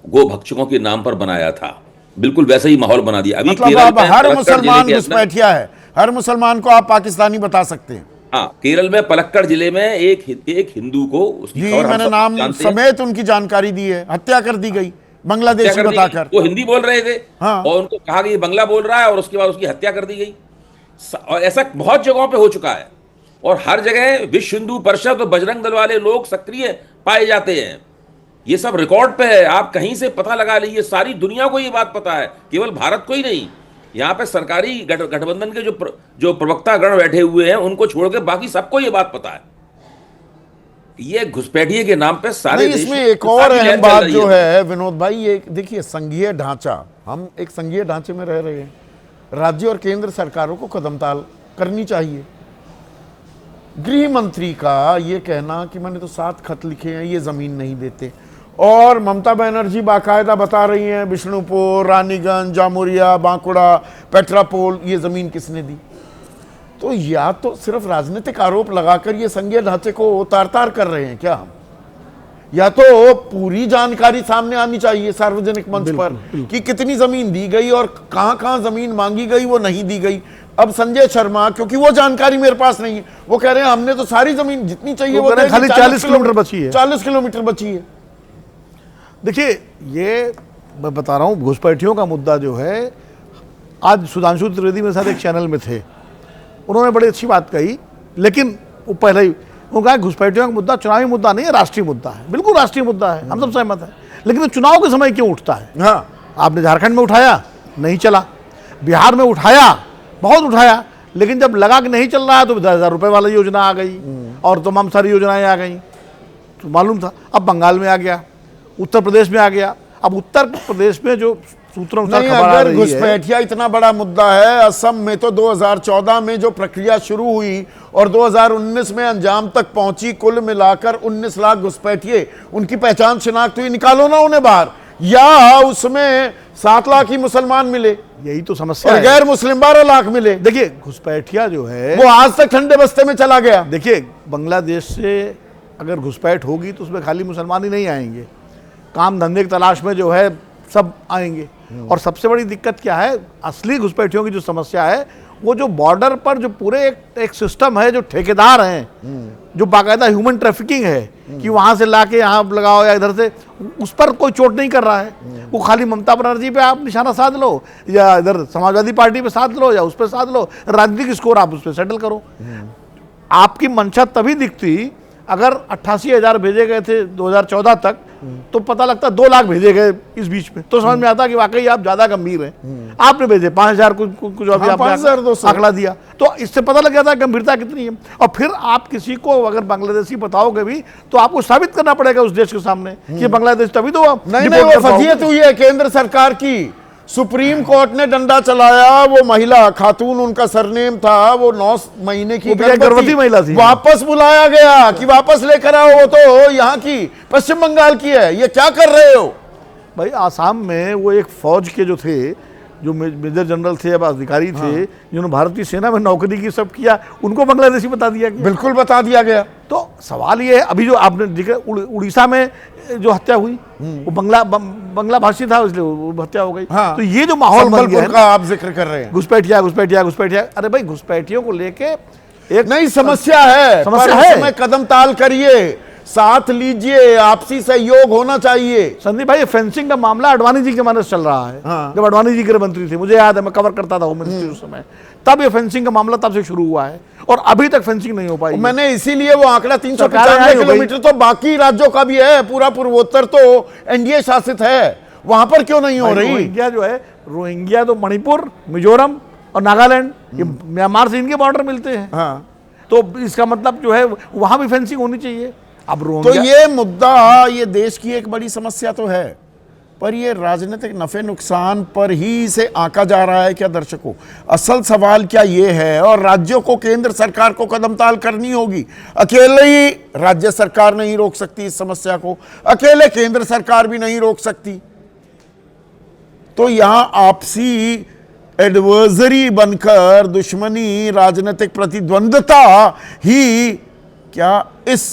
गो भक्षकों के नाम पर बनाया था। बिल्कुल वैसा ही माहौल बना दिया। अभी मतलब अब हर मुसलमान घुसपैठिया है, हर मुसलमान को आप पाकिस्तानी बता सकते हैं। हाँ, केरल में पलक्कड़ जिले में एक हिंदू को, उसकी मैंने नाम समेत उनकी जानकारी दी है, हत्या कर दी गई बांग्लादेशी बताकर। वो हिंदी बोल रहे थे। हाँ। और उनको कहा कि ये बांग्ला बोल रहा है और उसके बाद उसकी हत्या कर दी गई। और ऐसा बहुत जगहों पे हो चुका है और हर जगह विश्व हिंदू परिषद और बजरंग दल वाले लोग सक्रिय पाए जाते हैं। ये सब रिकॉर्ड पे है, आप कहीं से पता लगा लीजिए। सारी दुनिया को ये बात पता है, केवल भारत को ही नहीं। यहाँ पे सरकारी गठबंधन के जो प्रवक्ता गण बैठे हुए हैं उनको छोड़ के बाकी सबको ये बात पता है। ये घुसपैठिए के नाम पे सारे देश इसमें एक और अहम बात जो है विनोद भाई, ये देखिए संघीय ढांचा, हम एक संघीय ढांचे में रह रहे हैं, राज्य और केंद्र सरकारों को कदमताल करनी चाहिए। गृह मंत्री का ये कहना कि मैंने तो 7 खत लिखे हैं, ये जमीन नहीं देते, और ममता बनर्जी बाकायदा बता रही हैं बिष्णुपुर, रानीगंज, जामुरिया, बांकुड़ा, पेट्रापोल ये जमीन किसने दी। तो या तो सिर्फ राजनीतिक आरोप लगाकर ये संघीय ढांचे को तार-तार कर रहे हैं क्या हम, या तो पूरी जानकारी सामने आनी चाहिए सार्वजनिक मंच पर कि कितनी जमीन दी गई और कहां-कहां जमीन मांगी गई, वो नहीं दी गई। अब संजय शर्मा, क्योंकि वो जानकारी मेरे पास नहीं है, वो कह रहे हैं हमने तो सारी जमीन जितनी चाहिए वो खाली 40 किलोमीटर बची है, 40 किलोमीटर बची है। देखिए, ये मैं बता रहा हूँ, घुसपैठियों का मुद्दा जो है, आज सुधांशु त्रिवेदी मेरे साथ एक चैनल में थे, उन्होंने बड़ी अच्छी बात कही, लेकिन वो पहले ही वो कहा घुसपैठियों का मुद्दा चुनावी मुद्दा नहीं है, राष्ट्रीय मुद्दा है। बिल्कुल राष्ट्रीय मुद्दा है, हम सब सहमत हैं, लेकिन चुनाव के समय क्यों उठता है? हाँ, आपने झारखंड में उठाया, नहीं चला, बिहार में उठाया, बहुत उठाया, लेकिन जब लगा कि नहीं चल रहा है तो 10,000 रुपये वाली योजना आ गई और तमाम सारी योजनाएं आ गई, तो मालूम था। अब बंगाल में आ गया, उत्तर प्रदेश में आ गया। अब उत्तर प्रदेश में जो सूत्रों से खबर आ रही है, घुसपैठिया इतना बड़ा मुद्दा है, असम में तो 2014 में जो प्रक्रिया शुरू हुई और 2019 में अंजाम तक पहुंची, कुल मिलाकर 19 लाख घुसपैठिए, उनकी पहचान शिनाख्त हुई, निकालो ना उन्हें बाहर, या उसमें 7 लाख ही मुसलमान मिले। यही तो समस्या और है। गैर मुस्लिम 12 लाख मिले। देखिए घुसपैठिया जो है वो आज तक ठंडे बस्ते में चला गया। देखिए बांग्लादेश से अगर घुसपैठ होगी तो उसमें खाली मुसलमान ही नहीं आएंगे, काम धंधे की तलाश में जो है सब आएंगे। और सबसे बड़ी दिक्कत क्या है, असली घुसपैठियों की जो समस्या है वो जो बॉर्डर पर जो पूरे एक सिस्टम है, जो ठेकेदार हैं, जो बाकायदा ह्यूमन ट्रैफिकिंग है कि वहां से लाके यहाँ लगाओ या इधर से, उस पर कोई चोट नहीं कर रहा है। वो खाली ममता बनर्जी पे आप निशाना साध लो या इधर समाजवादी पार्टी पे साध लो या उस पर साध लो, राजनीतिक स्कोर आप उस पर सेटल करो। आपकी मंशा तभी दिखती अगर 88,000 भेजे गए थे 2014 तक, तो पता लगता 2 लाख भेजे गए इस बीच में, तो समझ में आता कि वाकई आप ज्यादा गंभीर हैं। आपने भेजे 5,000 कुछ अभी आपने 5,200 आंकड़ा दिया, तो इससे पता लग जाता है गंभीरता कितनी है। और फिर आप किसी को अगर बांग्लादेशी बताओगे भी तो आपको साबित करना पड़ेगा उस देश के सामने कि बांग्लादेश, तभी तो आप नहीं डिपोर्ट वो कर पाओगे। फजीयत हुई है केंद्र सरकार की। सुप्रीम कोर्ट ने डंडा चलाया, वो महिला खातून उनका सरनेम था, वो 9 महीने की गर्भवती महिला थी, वापस बुलाया गया कि वापस लेकर आओ, वो तो यहाँ की पश्चिम बंगाल की है, ये क्या कर रहे हो भाई। आसाम में वो एक फौज के जो थे, जो मेजर जनरल थे अब अधिकारी थे, जिन्होंने भारतीय सेना में नौकरी की सब किया, उनको बांग्लादेशी बता दिया गया। बिल्कुल बता दिया गया। तो सवाल ये है, अभी जो आपने जिक्र उड़ीसा में जो हत्या हुई वो बंगला भाषी था, इसलिए वो हत्या हो गई। हाँ। तो ये जो माहौल बन गया है का आप जिक्र कर रहे हैं, घुसपैठिया घुसपैठिया घुसपैठिया, अरे भाई घुसपैठियों को लेके एक नहीं समस्या है, समस्या पर है। इसमें कदम ताल करिए, साथ लीजिए, आपसी सहयोग होना चाहिए। संदीप भाई, फेंसिंग का मामला अडवाणी जी के मानस चल रहा है। हाँ। जब अडवाणी जी गृह मंत्री थे, मुझे याद है, मैं कवर करता था होम मिनिस्ट्री उस समय, तब ये फेंसिंग का मामला तब से शुरू हुआ है और अभी तक फेंसिंग नहीं हो पाई। मैंने इसीलिए वो आंकड़ा सरकार 395 आई हो गई। किलोमीटर तो बाकी राज्यों का भी है, पूरा पूर्वोत्तर तो एनडीए शासित है, वहां पर क्यों नहीं हो रही? रोहिंग्या जो है, रोहिंग्या तो मणिपुर, मिजोरम और नागालैंड, ये म्यांमार से इनके बॉर्डर मिलते हैं। हाँ। तो इसका मतलब जो है वहां भी फेंसिंग होनी चाहिए। अब तो रोहिंग्या ये मुद्दा, ये देश की एक बड़ी समस्या तो है, पर ये राजनीतिक नफे नुकसान पर ही इसे आंका जा रहा है क्या दर्शकों? असल सवाल क्या ये है, और राज्यों को, केंद्र सरकार को कदमताल करनी होगी। अकेले ही राज्य सरकार नहीं रोक सकती इस समस्या को, अकेले केंद्र सरकार भी नहीं रोक सकती। तो यहां आपसी एडवर्सरी बनकर दुश्मनी, राजनीतिक प्रतिद्वंदता ही क्या इस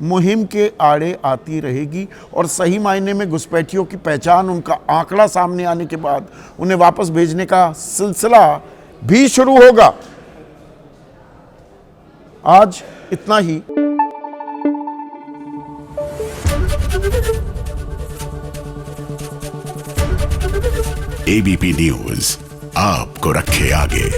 मुहिम के आड़े आती रहेगी? और सही मायने में घुसपैठियों की पहचान, उनका आंकड़ा सामने आने के बाद उन्हें वापस भेजने का सिलसिला भी शुरू होगा। आज इतना ही। एबीपी न्यूज आपको रखे आगे।